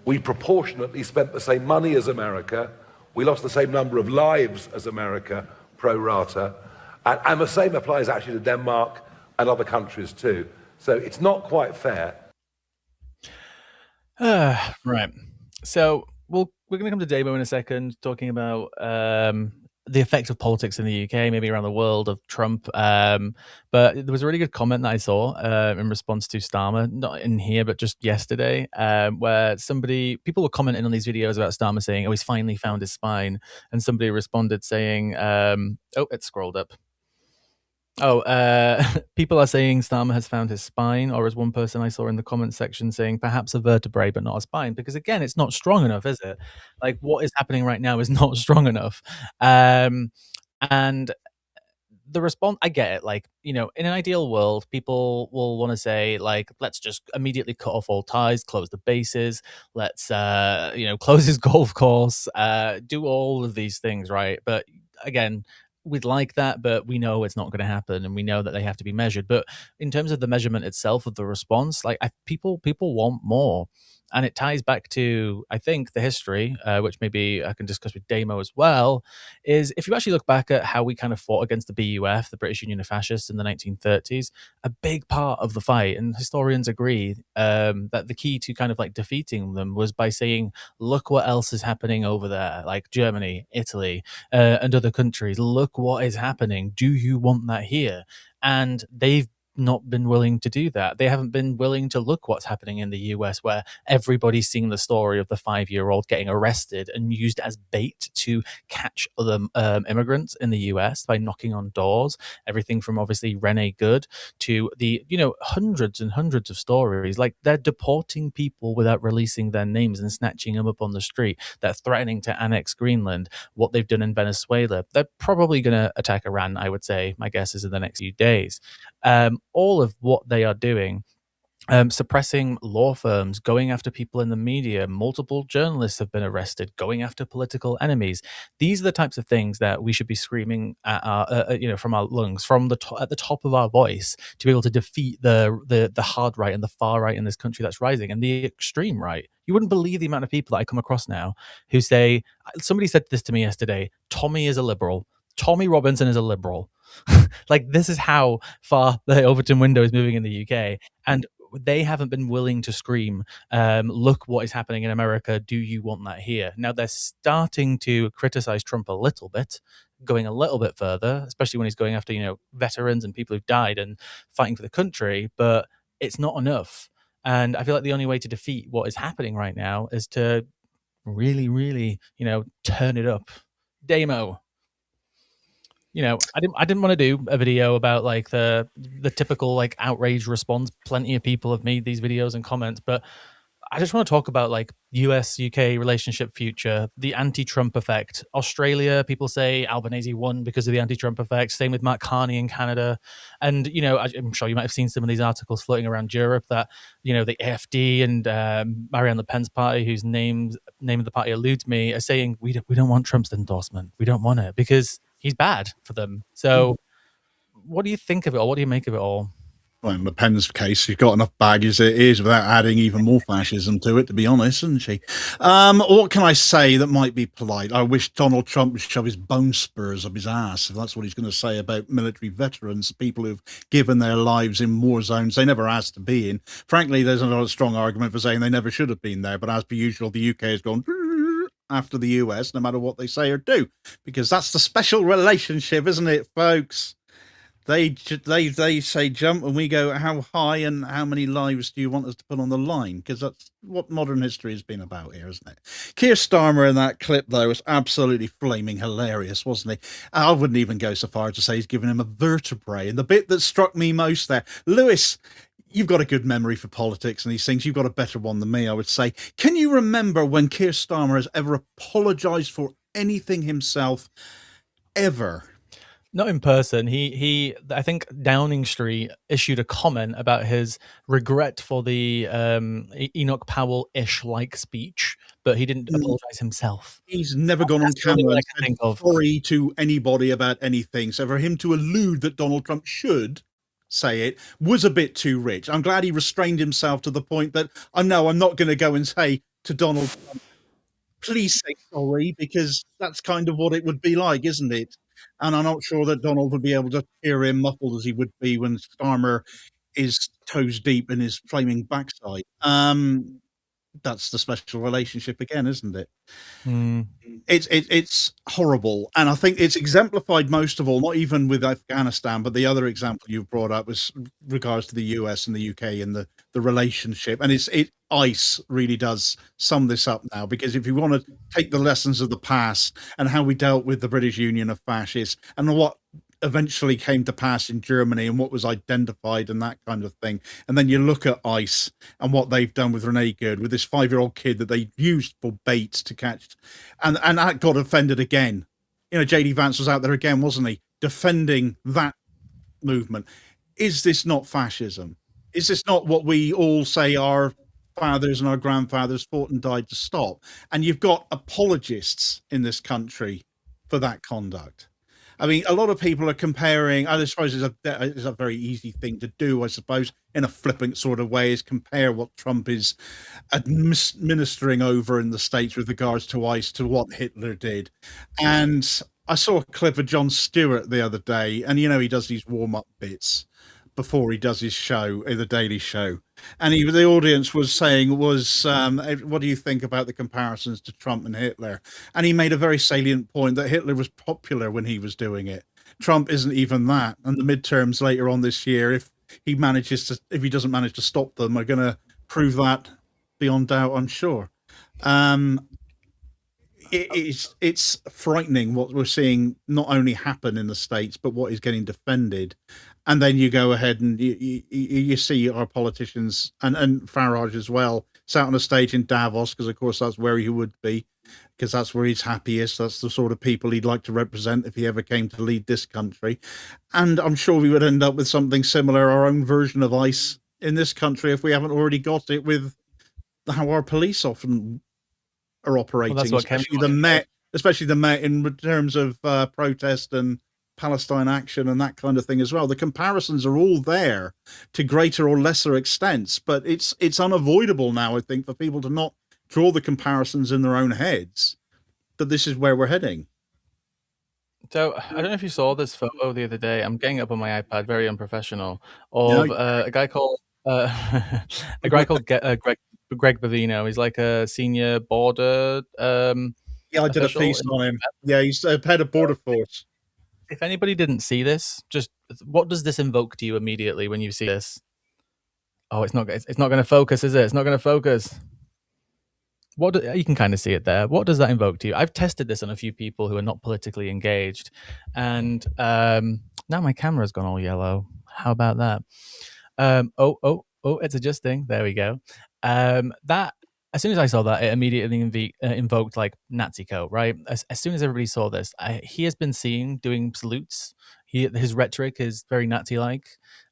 We proportionately spent the same money as America. We lost the same number of lives as America, pro rata. And the same applies actually to Denmark and other countries too. So it's not quite fair. Right. So we're going to come to Damo in a second, talking about the effect of politics in the UK, maybe around the world, of Trump. But there was a really good comment that I saw in response to Starmer, not in here, but just yesterday, where people were commenting on these videos about Starmer saying, oh, he's finally found his spine. And somebody responded saying, it scrolled up. People are saying Starmer has found his spine, or as one person I saw in the comment section saying, perhaps a vertebrae, but not a spine, because again, it's not strong enough, is it? Like, what is happening right now is not strong enough. And the response, I get it. Like, in an ideal world, people will want to say, like, let's just immediately cut off all ties, close the bases, let's, close his golf course, do all of these things, right? But again, we'd like that, but we know it's not going to happen, and we know that they have to be measured. But in terms of the measurement itself of the response, like people want more. And it ties back to, I think, the history, which maybe I can discuss with Damo as well, is if you actually look back at how we kind of fought against the BUF, the British Union of Fascists, in the 1930s, a big part of the fight, and historians agree, that the key to kind of like defeating them was by saying, look what else is happening over there, like Germany, Italy, and other countries. Look what is happening. Do you want that here? And they've not been willing to do that. They haven't been willing to look what's happening in the US, where everybody's seeing the story of the 5-year-old getting arrested and used as bait to catch other immigrants in the US by knocking on doors. Everything from obviously Rene Good to the, hundreds and hundreds of stories. Like, they're deporting people without releasing their names and snatching them up on the street. They're threatening to annex Greenland. What they've done in Venezuela. They're probably going to attack Iran, I would say. My guess is in the next few days. All of what they are doing, suppressing law firms, going after people in the media. Multiple journalists have been arrested, going after political enemies. These are the types of things that we should be screaming at our, from our lungs, from at the top of our voice, to be able to defeat the hard right and the far right in this country that's rising, and the extreme right. You wouldn't believe the amount of people that I come across now who say, somebody said this to me yesterday, Tommy is a liberal. Tommy Robinson is a liberal. Like, this is how far the Overton window is moving in the UK. And they haven't been willing to scream, look what is happening in America. Do you want that here? Now they're starting to criticize Trump a little bit, going a little bit further, especially when he's going after, veterans and people who've died and fighting for the country. But it's not enough. And I feel like the only way to defeat what is happening right now is to really, really, turn it up. Damo. I didn't want to do a video about like the typical like outrage response. Plenty of people have made these videos and comments, but I just want to talk about like US UK relationship future, the anti-Trump effect. Australia, people say Albanese won because of the anti-Trump effect. Same with Mark Carney in Canada. And, I'm sure you might have seen some of these articles floating around Europe that, the AfD and Marianne Le Pen's party, whose name of the party eludes me, are saying, we don't want Trump's endorsement. We don't want it because he's bad for them. So what do you think of it all? What do you make of it all? Well, in Le Pen's case, she's got enough baggage as it is without adding even more fascism to it, to be honest, isn't she? What can I say that might be polite? I wish Donald Trump would shove his bone spurs up his ass, if that's what he's going to say about military veterans, people who've given their lives in war zones they never asked to be in. Frankly, there's another strong argument for saying they never should have been there, but as per usual, the UK has gone after the US, no matter what they say or do, because that's the special relationship, isn't it, folks? They say jump and we go how high and how many lives do you want us to put on the line? Because that's what modern history has been about here, isn't it? Keir Starmer in that clip, though, was absolutely flaming hilarious, wasn't he? I wouldn't even go so far as to say he's given him a vertebrae. And the bit that struck me most there, Lewis, you've got a good memory for politics and these things. You've got a better one than me, I would say. Can you remember when Keir Starmer has ever apologised for anything himself, ever? Not in person. He I think Downing Street issued a comment about his regret for the Enoch Powell-ish like speech, but he didn't apologize himself. He's never gone on camera and said sorry to anybody about anything. So for him to allude that Donald Trump should say it was a bit too rich. I'm glad he restrained himself to the point that I'm not going to go and say to Donald Trump, please say sorry, because that's kind of what it would be like, isn't it? And I'm not sure that Donald would be able to hear him muffled as he would be when Starmer is toes deep in his flaming backside. That's the special relationship again, isn't it? It's horrible, and I think it's exemplified most of all, not even with Afghanistan, but the other example you brought up was regards to the US and the UK and the relationship. And ICE really does sum this up now, because if you want to take the lessons of the past and how we dealt with the British Union of Fascists and what eventually came to pass in Germany and what was identified and that kind of thing, and then you look at ICE and what they've done with Rene Good, with this 5-year-old kid that they used for bait to catch, and that got offended again. JD Vance was out there again, wasn't he, defending that movement. Is this not fascism? Is this not what we all say our fathers and our grandfathers fought and died to stop? And you've got apologists in this country for that conduct. I mean, a lot of people are comparing. I suppose it's a very easy thing to do. I suppose in a flippant sort of way is compare what Trump is administering over in the States with regards to ICE to what Hitler did. And I saw a clip of Jon Stewart the other day, and he does these warm up bits before he does his show, the Daily Show, and the audience was saying, what do you think about the comparisons to Trump and Hitler? And he made a very salient point that Hitler was popular when he was doing it. Trump isn't even that. And the midterms later on this year, if he doesn't manage to stop them, are going to prove that beyond doubt, I'm sure. It's frightening what we're seeing not only happen in the States, but what is getting defended. And then you go ahead and you see our politicians and Farage as well sat on a stage in Davos, because of course that's where he would be, because that's where he's happiest. That's the sort of people he'd like to represent if he ever came to lead this country. And I'm sure we would end up with something similar, our own version of ICE in this country, if we haven't already got it with how our police often are operating, Well, that's what especially the Met in terms of protest and Palestine action and that kind of thing as well. The comparisons are all there to greater or lesser extents, but it's unavoidable now, I think, for people to not draw the comparisons in their own heads that this is where we're heading. So I don't know if you saw this photo the other day. I'm getting it up on my iPad, very unprofessional, of a guy called Greg Bavino. He's like a senior border. I did a piece on him. Yeah, he's head of border force. If anybody didn't see this, just what does this invoke to you immediately when you see this? Oh, it's not going to focus, is it? It's not going to focus. You can kind of see it there. What does that invoke to you? I've tested this on a few people who are not politically engaged, and now my camera's gone all yellow. How about that? It's adjusting. There we go. That as soon as I saw that, it immediately invoked like Nazi code, right? As soon as everybody saw this, he has been seen doing salutes. His rhetoric is very Nazi-like.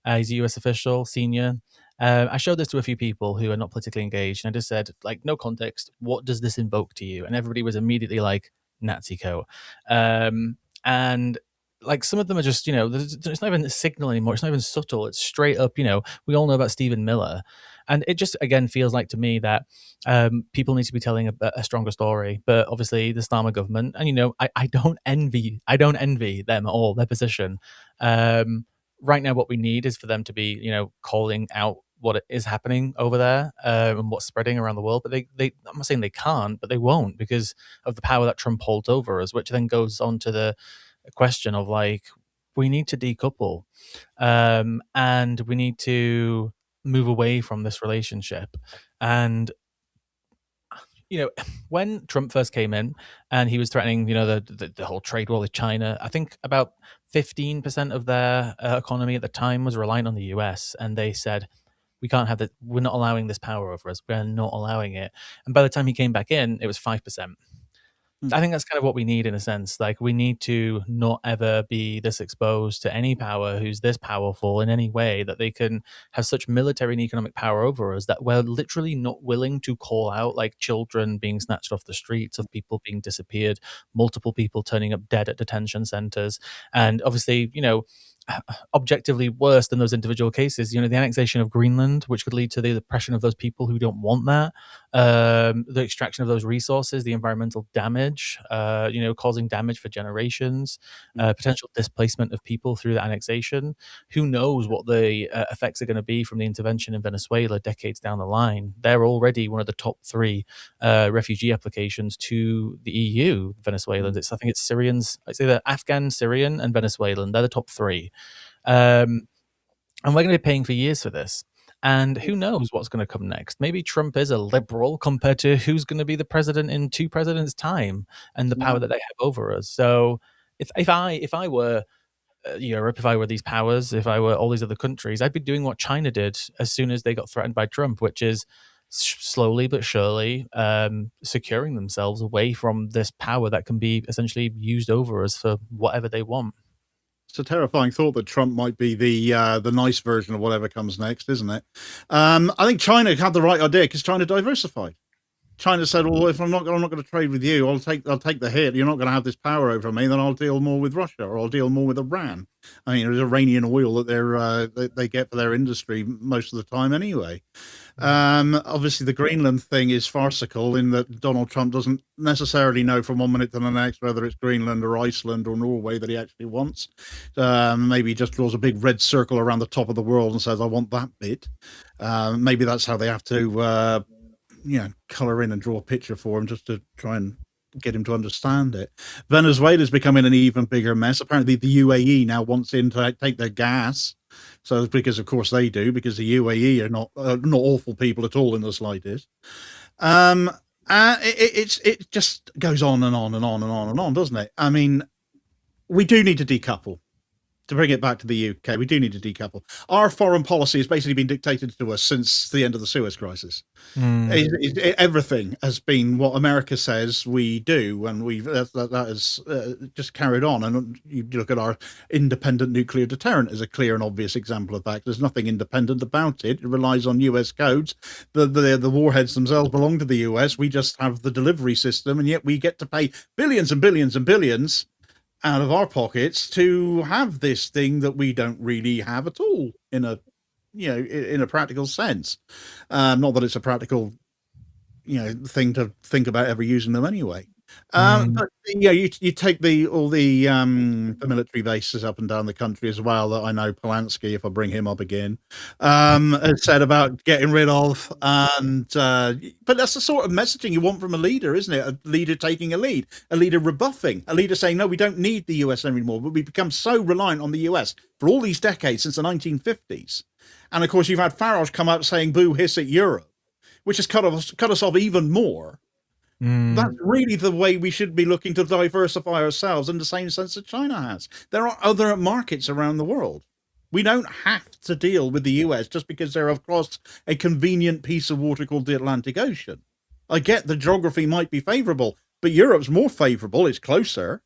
He's a U.S. official, senior. I showed this to a few people who are not politically engaged, and I just said, like, no context, what does this invoke to you? And everybody was immediately like, Nazi code. And like some of them are just, it's not even a signal anymore. It's not even subtle. It's straight up, we all know about Stephen Miller. And it just, again, feels like to me that people need to be telling a stronger story. But obviously the Starmer government, and, I don't envy them at all, their position. Right now, what we need is for them to be, calling out what is happening over there and what's spreading around the world. But I'm not saying they can't, but they won't, because of the power that Trump holds over us, which then goes on to the question of like, we need to decouple and we need to move away from this relationship. And when Trump first came in and he was threatening, the whole trade war with China, I think about 15% of their economy at the time was reliant on the US. And they said, we can't have that. We're not allowing this power over us. We're not allowing it. And by the time he came back in, it was 5%. I think that's kind of what we need in a sense. Like, we need to not ever be this exposed to any power who's this powerful in any way that they can have such military and economic power over us that we're literally not willing to call out, like children being snatched off the streets, of people being disappeared, multiple people turning up dead at detention centers. And obviously, objectively worse than those individual cases, the annexation of Greenland, which could lead to the oppression of those people who don't want that, the extraction of those resources, the environmental damage, causing damage for generations, potential displacement of people through the annexation. Who knows what the effects are going to be from the intervention in Venezuela decades down the line? They're already one of the top 3 refugee applications to the EU, Venezuelans. I think it's Syrians. I'd say they're Afghan, Syrian, and Venezuelan. They're the top 3. And we're going to be paying for years for this. And who knows what's going to come next? Maybe Trump is a liberal compared to who's going to be the president in 2 presidents' time and the power that they have over us. So if I were Europe, if I were these powers, if I were all these other countries, I'd be doing what China did as soon as they got threatened by Trump, which is slowly but surely securing themselves away from this power that can be essentially used over us for whatever they want. It's a terrifying thought that Trump might be the nice version of whatever comes next, isn't it? I think China had the right idea because China diversified. China said, "Well, if I'm not going to trade with you, I'll take the hit. You're not going to have this power over me. Then I'll deal more with Russia, or I'll deal more with Iran. I mean, there's Iranian oil that they get for their industry most of the time anyway." Obviously, the Greenland thing is farcical in that Donald Trump doesn't necessarily know from 1 minute to the next whether it's Greenland or Iceland or Norway that he actually wants. Maybe he just draws a big red circle around the top of the world and says, "I want that bit." Maybe that's how they have to color in and draw a picture for him just to try and get him to understand it. Venezuela's becoming an even bigger mess. Apparently, the UAE now wants in to take their gas. So, because of course they do, because the UAE are not awful people at all in the slightest. It just goes on and on and on and on and on, doesn't it? I mean, we do need to decouple. To bring it back to the UK, we do need to decouple. Our foreign policy has basically been dictated to us since the end of the Suez Crisis. Everything has been what America says we do, and that has just carried on. And you look at our independent nuclear deterrent as a clear and obvious example of that. There's nothing independent about it. It relies on US codes. The warheads themselves belong to the US. We just have the delivery system, and yet we get to pay billions and billions and billions out of our pockets to have this thing that we don't really have at all in a practical sense. Not that it's a practical thing to think about ever using them anyway. But you take all the military bases up and down the country as well that I know Polanski, if I bring him up again, has said about getting rid of. And but that's the sort of messaging you want from a leader, isn't it? A leader taking a lead, a leader rebuffing, a leader saying, no, we don't need the US anymore. But we become so reliant on the US for all these decades since the 1950s. And of course, you've had Farage come out saying boo hiss at Europe, which has cut us off even more. That's really the way we should be looking to diversify ourselves in the same sense that China has. There are other markets around the world. We don't have to deal with the US just because they're across a convenient piece of water called the Atlantic Ocean. I get the geography might be favorable, but Europe's more favorable. It's closer.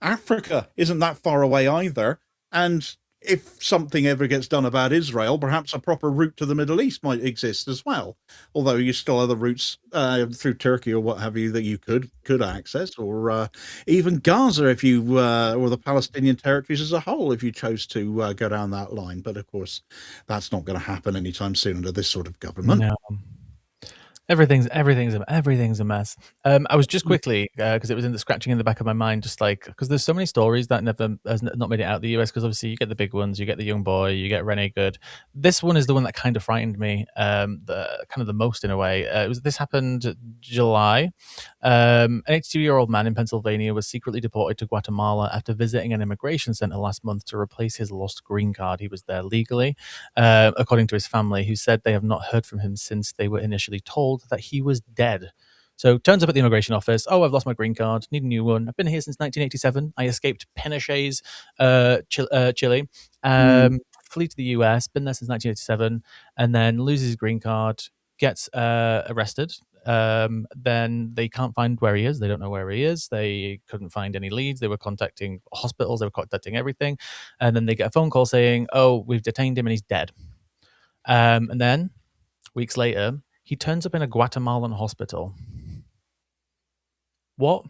Africa isn't that far away either. And if something ever gets done about Israel, perhaps a proper route to the Middle East might exist as well. Although you still have other routes through Turkey or what have you that you could access, or even Gaza if you or the Palestinian territories as a whole if you chose to go down that line. But of course, that's not going to happen anytime soon under this sort of government. No. Everything's a mess. I was just quickly because it was in the scratching in the back of my mind, just like because there's so many stories that never has not made it out of the US. Because obviously you get the big ones, you get the young boy, you get Rene Good. This one is the one that kind of frightened me, the most in a way. This happened July. An 82-year-old man in Pennsylvania was secretly deported to Guatemala after visiting an immigration center last month to replace his lost green card. He was there legally, according to his family, who said they have not heard from him since they were initially told that he was dead. So turns up at the immigration office. Oh, I've lost my green card. Need a new one. I've been here since 1987. I escaped Pinochet's Chile. Flee to the US. Been there since 1987, and then loses his green card. Gets arrested. Then they can't find where he is. They don't know where he is. They couldn't find any leads. They were contacting hospitals. They were contacting everything, and then they get a phone call saying, "Oh, we've detained him and he's dead." And then weeks later, he turns up in a Guatemalan hospital. What?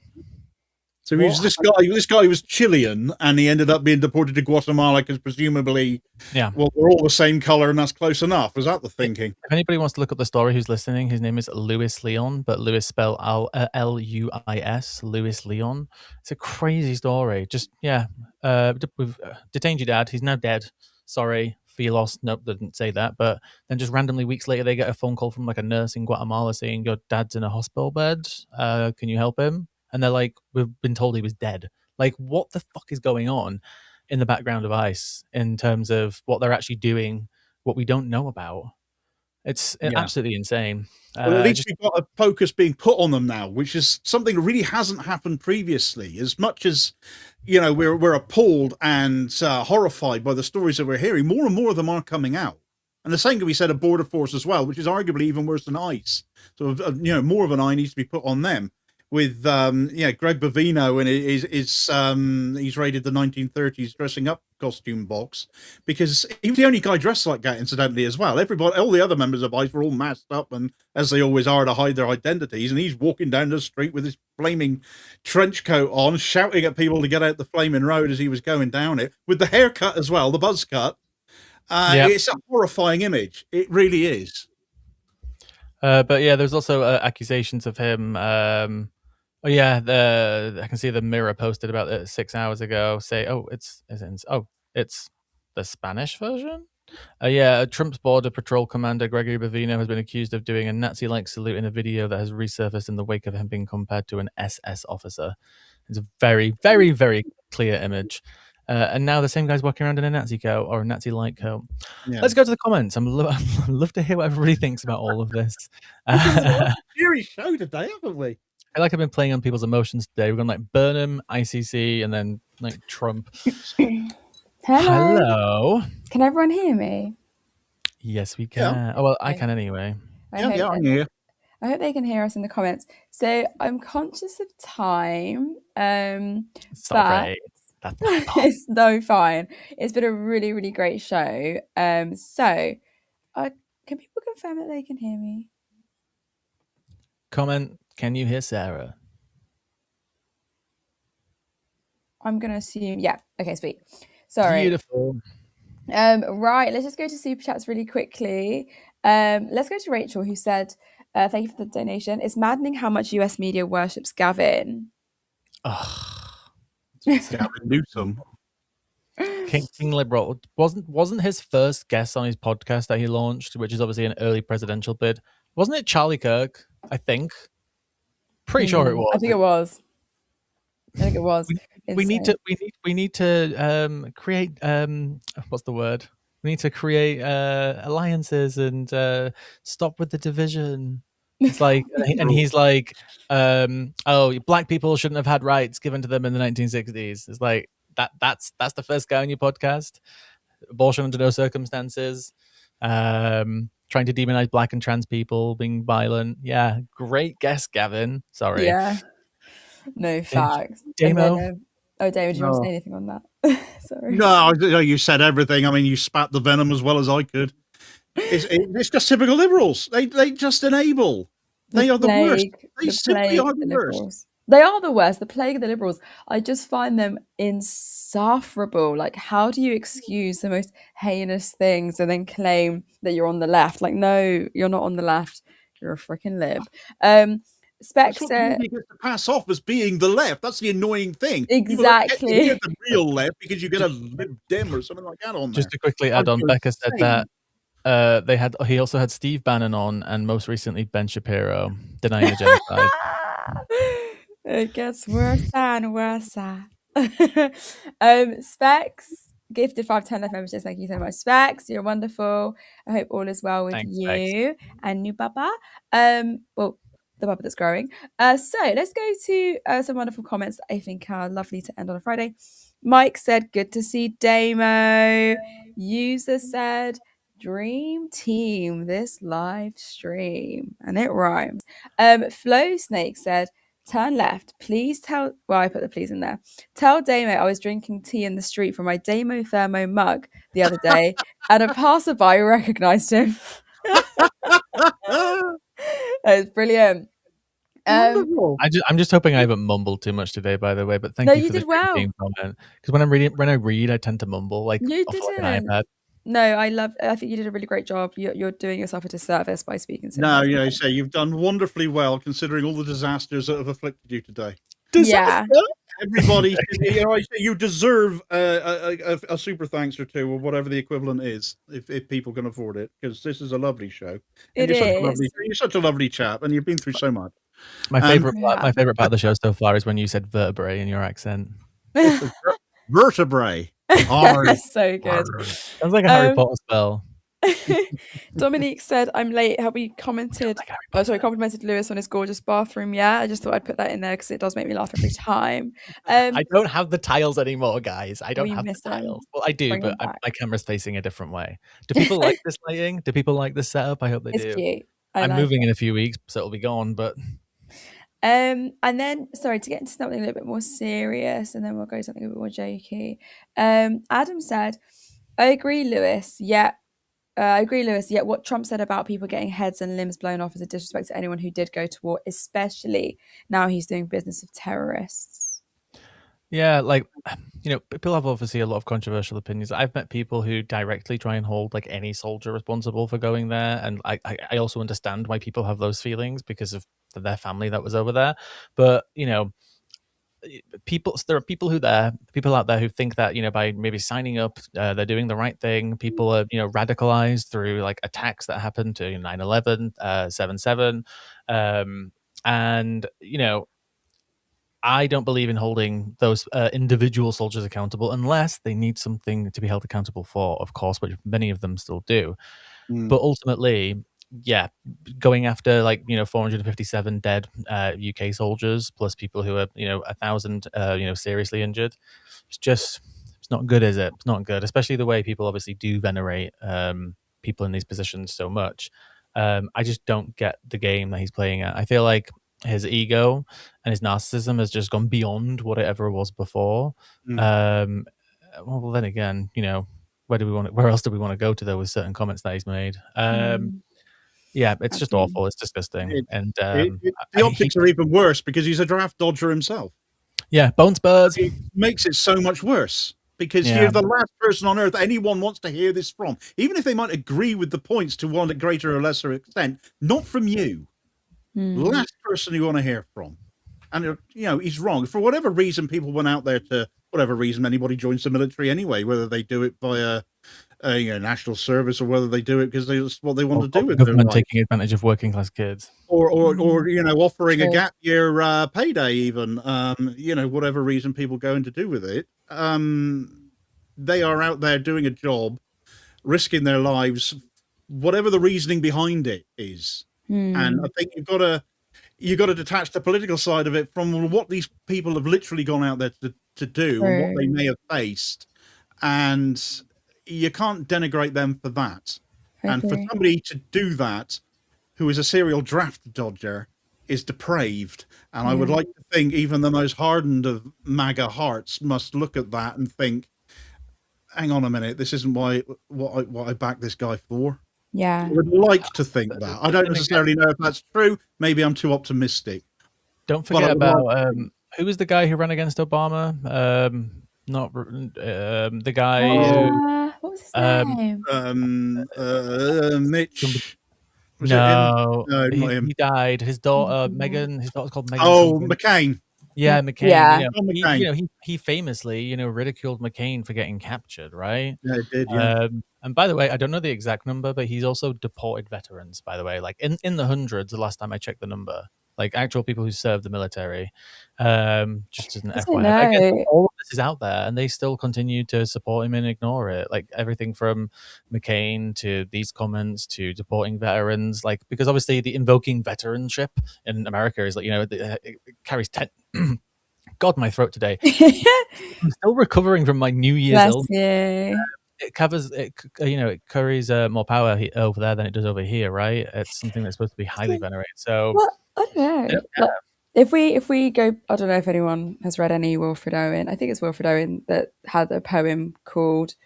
So this guy was Chilean, and he ended up being deported to Guatemala because presumably, well, we're all the same color, and that's close enough. Was that the thinking? If anybody wants to look up the story, who's listening, his name is Luis Leon, but Luis spelled Luis, Luis Leon. It's a crazy story. Just we've detained your dad. He's now dead. Sorry for your loss. Nope, didn't say that. But then just randomly weeks later, they get a phone call from like a nurse in Guatemala saying your dad's in a hospital bed. Can you help him? And they're like, we've been told he was dead. Like, what the fuck is going on in the background of ICE in terms of what they're actually doing, what we don't know about? It's absolutely insane. Well, at least we've got a focus being put on them now, which is something that really hasn't happened previously. As much as, we're appalled and horrified by the stories that we're hearing, more and more of them are coming out. And the same can be said of Border Force as well, which is arguably even worse than ICE. So, more of an eye needs to be put on them. with Greg Bavino and he's raided the 1930s dressing up costume box, because he was the only guy dressed like that, incidentally, as well. All the other members of ICE were all masked up, and as they always are, to hide their identities, and he's walking down the street with his flaming trench coat on, shouting at people to get out the flaming road as he was going down it, with the haircut as well, the buzz cut. It's a horrifying image. It really is. But yeah, there's also accusations of him. I can see the Mirror posted about it 6 hours ago. Say, it's the Spanish version. Trump's border patrol commander Gregory Bavino has been accused of doing a Nazi-like salute in a video that has resurfaced in the wake of him being compared to an SS officer. It's a very, very, very clear image. And now the same guy's walking around in a Nazi coat or a Nazi-like coat. Yeah. Let's go to the comments. I'd love to hear what everybody thinks about all of this. Fury show today, haven't we? I feel like I've been playing on people's emotions today. We're going like Burnham, ICC, and then like Trump. Hello. Can everyone hear me? Yes, we can. Yeah. Oh, well, I can anyway. I can hear you. I hope they can hear us in the comments. So I'm conscious of time. Sorry. It's no fine. It's been a really, really great show. Can people confirm that they can hear me? Comment, can you hear Sarah? I'm going to assume, yeah. Okay, sweet. Sorry. Beautiful. Right, let's just go to Super Chats really quickly. Let's go to Rachel, who said, thank you for the donation. It's maddening how much US media worships Gavin. Gavin Newsom. King Liberal wasn't his first guest on his podcast that he launched, which is obviously an early presidential bid. Wasn't it Charlie Kirk? I think. Pretty sure it was. I think it was. We need to create what's the word? We need to create alliances and stop with the division. It's like, and he's like, black people shouldn't have had rights given to them in the 1960s. It's like that's the first guy on your podcast. Abortion under no circumstances. Trying to demonize black and trans people, being violent. Yeah, great guest, Gavin. Sorry. Yeah. No facts. Damo. David, do you want to say anything on that? Sorry. No, you said everything. I mean, you spat the venom as well as I could. It's just typical liberals. They just enable. They are the worst. They simply are the worst. They are the worst. The plague of the liberals. I just find them insufferable. Like, how do you excuse the most heinous things and then claim that you're on the left? Like, no, you're not on the left. You're a freaking lib. Specs gets to pass off as being the left. That's the annoying thing. Exactly. You're the real left because you get a Lib Dem or something like that on there. Just to quickly add on, Becca said that he also had Steve Bannon on, and most recently Ben Shapiro denying the genocide. It gets worse and worse. Specs gifted 510 left members. Thank you so much, Specs. You're wonderful. I hope all is well with you and new Baba. The Baba that's growing. So let's go to some wonderful comments that I think are lovely to end on a Friday. Mike said, good to see Damo. User said, dream team, this live stream. And it rhymes. Flow Snake said, turn left. Please tell... Well, I put the please in there. Tell Damo I was drinking tea in the street from my Damo Thermo mug the other day, and a passerby recognized him. It's brilliant. I'm just hoping I haven't mumbled too much today, by the way. But thank you for the comment. Because when I read, I tend to mumble like you off like an iPad. No, I think you did a really great job. You're doing yourself a disservice by speaking. No, you've done wonderfully well considering all the disasters that have afflicted you today. Yeah. Everybody, you deserve a super thanks or two, or whatever the equivalent is, if people can afford it, because this is a lovely show. And you're such a lovely chap, and you've been through so much. My favorite part of the show so far is when you said vertebrae in your accent. Vertebrae. That's so good. Sounds like a Harry Potter spell. Dominique said, I'm late. Have we commented? Complimented Lewis on his gorgeous bathroom. Yeah, I just thought I'd put that in there because it does make me laugh every time. I don't have the tiles anymore, guys. I don't have the tiles. Well, I do, but my camera's facing a different way. Do people like this lighting? Do people like this setup? I hope they do. Cute. I'm moving in a few weeks, so it'll be gone, but And then, sorry, to get into something a little bit more serious, and then we'll go to something a bit more jokey. Adam said, I agree, Lewis. Yet what Trump said about people getting heads and limbs blown off is a disrespect to anyone who did go to war, especially now he's doing business with terrorists. Yeah, like, people have obviously a lot of controversial opinions. I've met people who directly try and hold like any soldier responsible for going there, and I also understand why people have those feelings because of their family that was over there. But there are people out there who think that by maybe signing up, they're doing the right thing. People are radicalized through like attacks that happened to 9/11, 7/7, and I don't believe in holding those individual soldiers accountable unless they need something to be held accountable for, of course, which many of them still do. But ultimately, yeah, going after 457 dead UK soldiers plus people who are 1,000 seriously injured, it's not good, is it? It's not good, especially the way people obviously do venerate people in these positions so much. I just don't get the game that he's playing at. I feel like his ego and his narcissism has just gone beyond what it ever was before. Well, then again, where else do we want to go to though with certain comments that he's made? Yeah, it's just awful. It's disgusting. And the optics are even worse because he's a draft dodger himself. Yeah, bone spurs. It makes it so much worse because you're the last person on earth anyone wants to hear this from. Even if they might agree with the points to one greater or lesser extent, not from you. Last person you want to hear from. And, he's wrong. For whatever reason, people went out there whatever reason anybody joins the military anyway, whether they do it via national service or whether they do it because that's what they want to do with their life. Taking advantage of working class kids. Or offering a gap year payday even, whatever reason people go in to do with it. They are out there doing a job, risking their lives, whatever the reasoning behind it is. And I think you've got to detach the political side of it from what these people have literally gone out there to do and what they may have faced. And you can't denigrate them for that. And for somebody to do that, who is a serial draft dodger, is depraved. And I would like to think even the most hardened of MAGA hearts must look at that and think, hang on a minute, this isn't what I back this guy for. Yeah. I would like to think that. I don't necessarily know if that's true. Maybe I'm too optimistic. Don't forget about who was the guy who ran against Obama? Not the guy who... What was his name? Mitch. No, not him. He died. His daughter, Megan, his daughter's called Megan. Oh, McCain. Yeah, McCain. Yeah. He famously, ridiculed McCain for getting captured, right? Yeah, he did, yeah. And by the way, I don't know the exact number, but he's also deported veterans, by the way, like in the hundreds, the last time I checked the number, like actual people who served the military. Just as an FYI. I guess all of this is out there and they still continue to support him and ignore it. Like everything from McCain to these comments to deporting veterans, like, because obviously the invoking veteranship in America is like, it carries 10. God, my throat today. I'm still recovering from my New Year's illness. It covers it. It carries more power over there than it does over here, right? It's something that's supposed to be highly venerated. So, I don't know. Yeah. Like, if we go, I don't know if anyone has read any Wilfred Owen. I think it's Wilfred Owen that had a poem called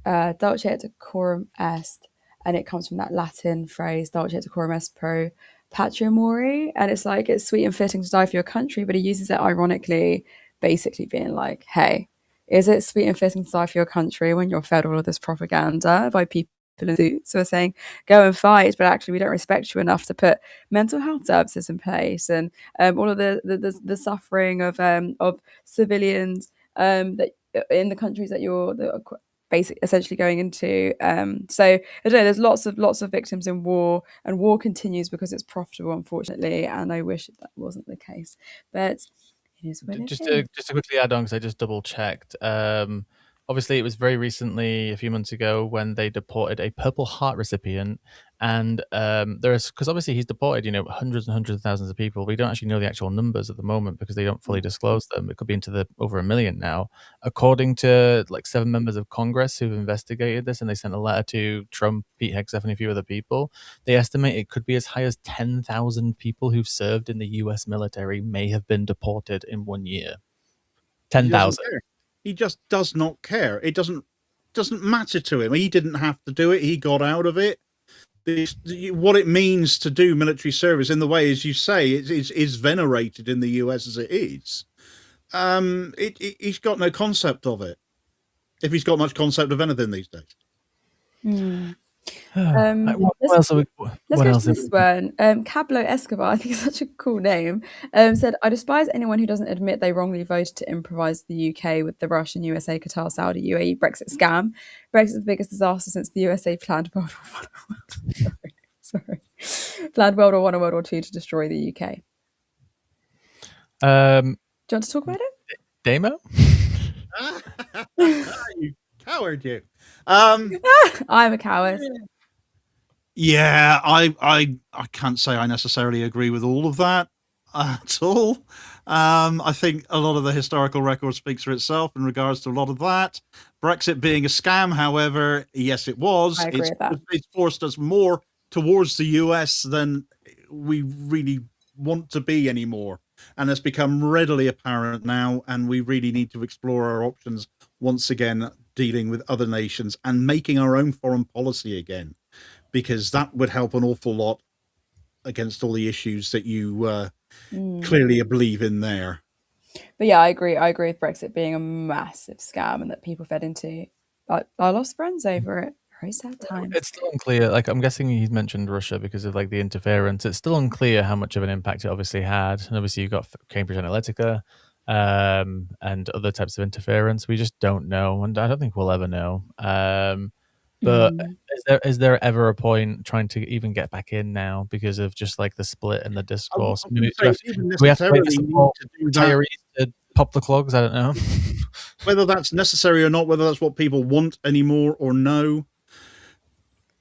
"Dulce et decorum est," and it comes from that Latin phrase "Dulce et decorum est pro patria mori," and it's like it's sweet and fitting to die for your country, but he uses it ironically, basically being like, "Hey, is it sweet and fitting to die for your country when you're fed all of this propaganda by people in suits who are saying go and fight, but actually we don't respect you enough to put mental health services in place and all of the suffering of civilians that in the countries that you're basically essentially going into. So I don't know. There's lots of victims in war, and war continues because it's profitable, unfortunately. And I wish that wasn't the case, but. Just to quickly add on, because I just double checked. obviously, it was very recently, a few months ago, when they deported a Purple Heart recipient, and there's because obviously he's deported, hundreds and hundreds of thousands of people. We don't actually know the actual numbers at the moment because they don't fully disclose them. It could be into the over 1 million now, according to like 7 members of Congress who've investigated this, and they sent a letter to Trump, Pete Hegseth, and a few other people. They estimate it could be as high as 10,000 people who've served in the U.S. military may have been deported in 1 year. He doesn't 10,000. care. He just does not care. It doesn't matter to him. He didn't have to do it. He got out of it. What it means to do military service in the way, as you say, is venerated in the US as it is. He's got no concept of it. If he's got much concept of anything these days. Let's go to this one. Cablo Escobar, I think it's such a cool name, said, I despise anyone who doesn't admit they wrongly voted to improvise the UK with the Russian, USA, Qatar, Saudi, UAE Brexit scam. Brexit is the biggest disaster since the USA planned World War I. Planned World War I and World War II to destroy the UK. Do you want to talk about it? Damo? You coward, you. I'm a coward. Yeah, I can't say I necessarily agree with all of that at all. I think a lot of the historical record speaks for itself in regards to a lot of that. Brexit being a scam, however, yes, it was. I agree with that. It's forced us more towards the US than we really want to be anymore. And it's become readily apparent now, and we really need to explore our options once again, dealing with other nations and making our own foreign policy again, because that would help an awful lot against all the issues that you clearly believe in there. But yeah, I agree with Brexit being a massive scam and that people fed into. I lost friends over it. Very sad times. It's still unclear. Like, I'm guessing he's mentioned Russia because of like the interference. It's still unclear how much of an impact it obviously had. And obviously you've got Cambridge Analytica and other types of interference. We just don't know, and I don't think we'll ever know. But is there ever a point trying to even get back in now because of just like the split and the discourse? We have to wait for support retirees to pop the clogs. I don't know whether that's necessary or not, whether that's what people want anymore or no.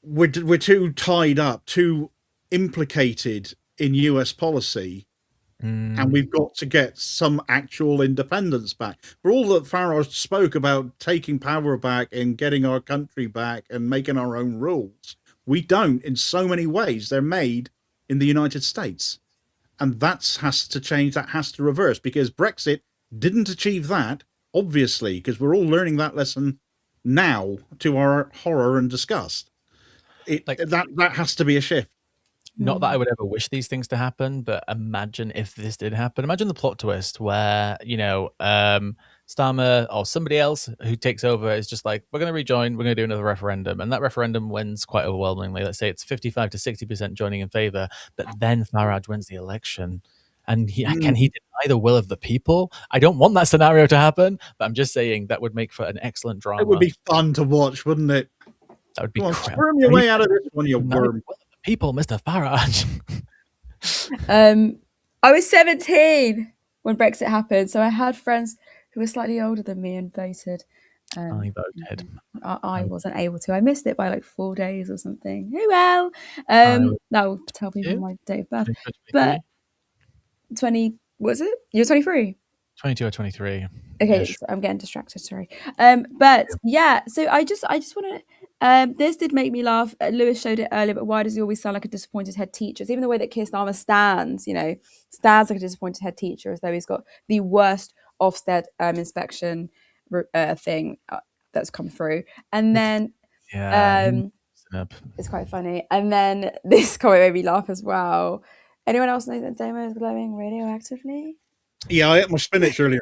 We're too tied up, too implicated in US policy, and we've got to get some actual independence back. For all that Farage spoke about taking power back and getting our country back and making our own rules, we don't in so many ways. They're made in the United States. And that has to change, that has to reverse, because Brexit didn't achieve that, obviously, because we're all learning that lesson now to our horror and disgust. That has to be a shift. Not that I would ever wish these things to happen, but imagine if this did happen. Imagine the plot twist where, Starmer or somebody else who takes over is just like, we're going to rejoin, we're going to do another referendum. And that referendum wins quite overwhelmingly. Let's say it's 55 to 60% joining in favor, but then Farage wins the election. And can he deny the will of the people? I don't want that scenario to happen, but I'm just saying that would make for an excellent drama. It would be fun to watch, wouldn't it? That would be crap. Squirm your way out of this one, you worm. People, Mr. Farage. I was 17 when Brexit happened, so I had friends who were slightly older than me and voted. I voted. I wasn't able to. I missed it by like 4 days or something. Oh well. That will tell people my date of birth. But 20, was it? You were 23? 22 or 23. Okay, so I'm getting distracted, sorry. But yeah, so I just want to, this did make me laugh. Lewis showed it earlier, but why does he always sound like a disappointed head teacher? It's even the way that Keir Starmer stands like a disappointed head teacher, as though he's got the worst Ofsted inspection thing that's come through. And then it's quite funny. And then this comment made me laugh as well. Anyone else know that Damo is glowing radioactively? Yeah, I ate my spinach earlier.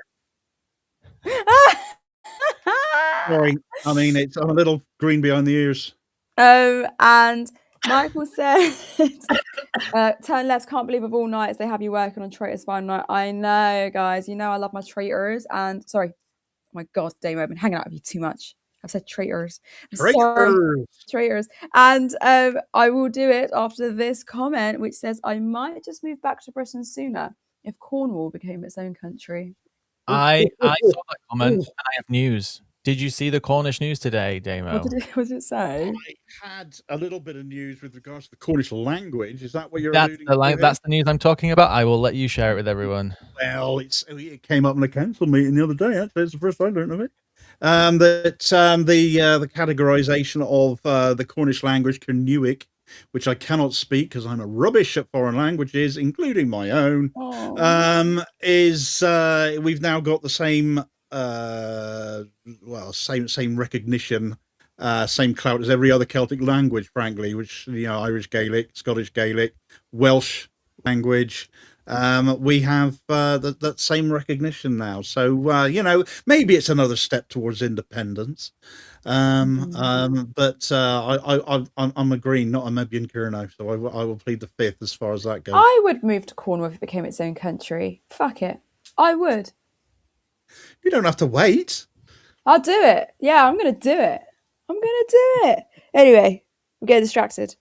Sorry, I mean, I'm a little green behind the ears. And Michael said, turn left, can't believe of all nights they have you working on Traitors by Night. I know, guys, I love my traitors. And sorry, oh my God, Damo, I've been hanging out with you too much. I've said traitors. Traitors. And I will do it after this comment, which says, I might just move back to Britain sooner if Cornwall became its own country. I saw that comment and I have news. Did you see the Cornish news today, Damo? What did it say? I had a little bit of news with regards to the Cornish language. Is that what you're That's alluding the to? that's the news I'm talking about. I will let you share it with everyone. Well, it came up in a council meeting the other day. Actually, it's the first I learned of it. The categorization of the Cornish language, Cernuic, which I cannot speak because I'm a rubbish at foreign languages, including my own. Is we've now got the same same recognition, same clout as every other Celtic language, frankly, which, Irish Gaelic, Scottish Gaelic, Welsh language. We have that same recognition now. So, maybe it's another step towards independence. But I'm a Green, not a Mebian Curnow, so I will plead the fifth as far as that goes. I would move to Cornwall if it became its own country. Fuck it. I would. You don't have to wait. I'll do it. Yeah, I'm going to do it. Anyway, we're getting distracted.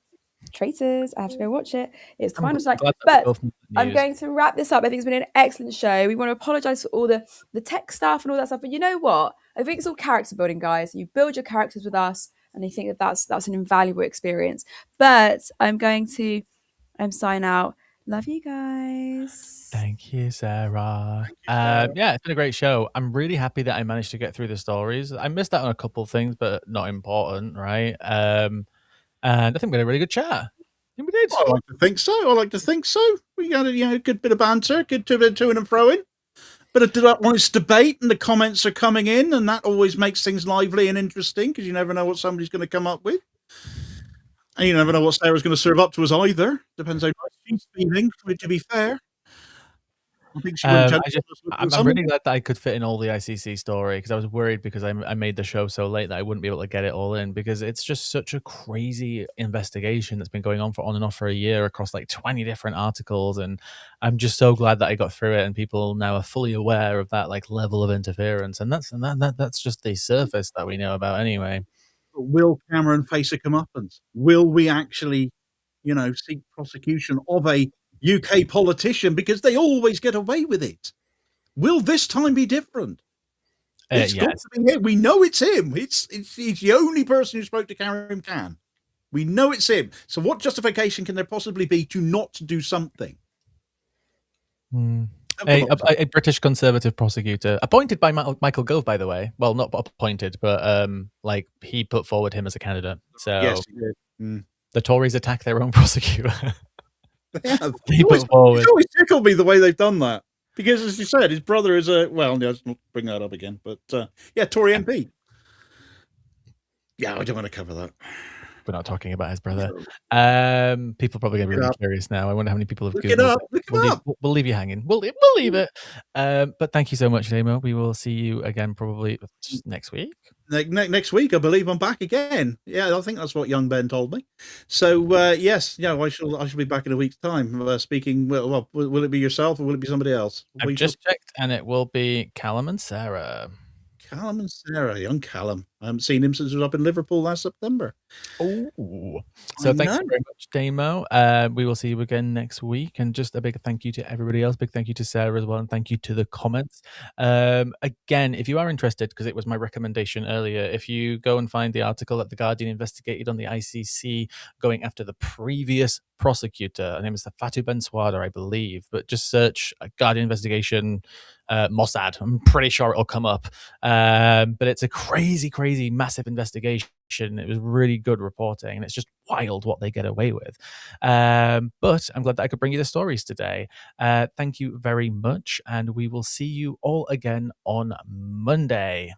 Traitors, I have to go watch it. It's the final slide. But I'm going to wrap this up. I think it's been an excellent show. We want to apologise for all the tech stuff and all that stuff. But you know what? I think it's all character building, guys. You build your characters with us, and I think that's an invaluable experience. But I'm going to sign out. Love you guys. Thank you, Sarah. Yeah, it's been a great show. I'm really happy that I managed to get through the stories. I missed out on a couple of things, but not important, right? And I think we had a really good chat. I think we did. I like to think so. We got a good bit of banter, good bit of to and fro-ing. Bit of honest debate, and the comments are coming in, and that always makes things lively and interesting because you never know what somebody's going to come up with. And you never know what Sarah's going to serve up to us either. Depends how she's feeling, to be fair. I think I'm really glad that I could fit in all the ICC story because I was worried because I made the show so late that I wouldn't be able to get it all in because it's just such a crazy investigation that's been going on on and off for a year across like 20 different articles, and I'm just so glad that I got through it and people now are fully aware of that like level of interference, and that's just the surface that we know about anyway. Will Cameron face a comeuppance? Will we actually, seek prosecution of a UK politician because they always get away with it? Will this time be different? It's got to be him. We know it's him. He's the only person who spoke to Karim Khan. We know it's him. So what justification can there possibly be to not do something? A British Conservative prosecutor appointed by Michael Gove, by the way. Well, not appointed, but he put forward him as a candidate. So yes, he did. The Tories attack their own prosecutor. It's always tickled me the way they've done that because, as you said, his brother is let's not bring that up again. But Tory MP. Yeah, I don't want to cover that. We're not talking about his brother. People are probably going to be really curious now. I wonder how many people have Googled it. We'll leave you hanging. We'll leave it. But thank you so much, Damo. We will see you again probably next week. Next week, I believe I'm back again. Yeah, I think that's what young Ben told me. So yes, I shall be back in a week's time. Speaking. Well, will it be yourself or will it be somebody else? I've just checked, and it will be Callum and Sarah. Callum and Sarah, young Callum. I haven't seen him since he was up in Liverpool last September. Oh, so thank you very much, Damo. We will see you again next week, and just a big thank you to everybody else. Big thank you to Sarah as well, and thank you to the comments. Again, if you are interested, because it was my recommendation earlier, if you go and find the article that the Guardian investigated on the ICC going after the previous prosecutor, her name is Fatou Bensouda, I believe, but just search Guardian investigation. Mossad. I'm pretty sure it'll come up. But it's a crazy, massive investigation. It was really good reporting, and it's just wild what they get away with. But I'm glad that I could bring you the stories today. Thank you very much, and we will see you all again on Monday.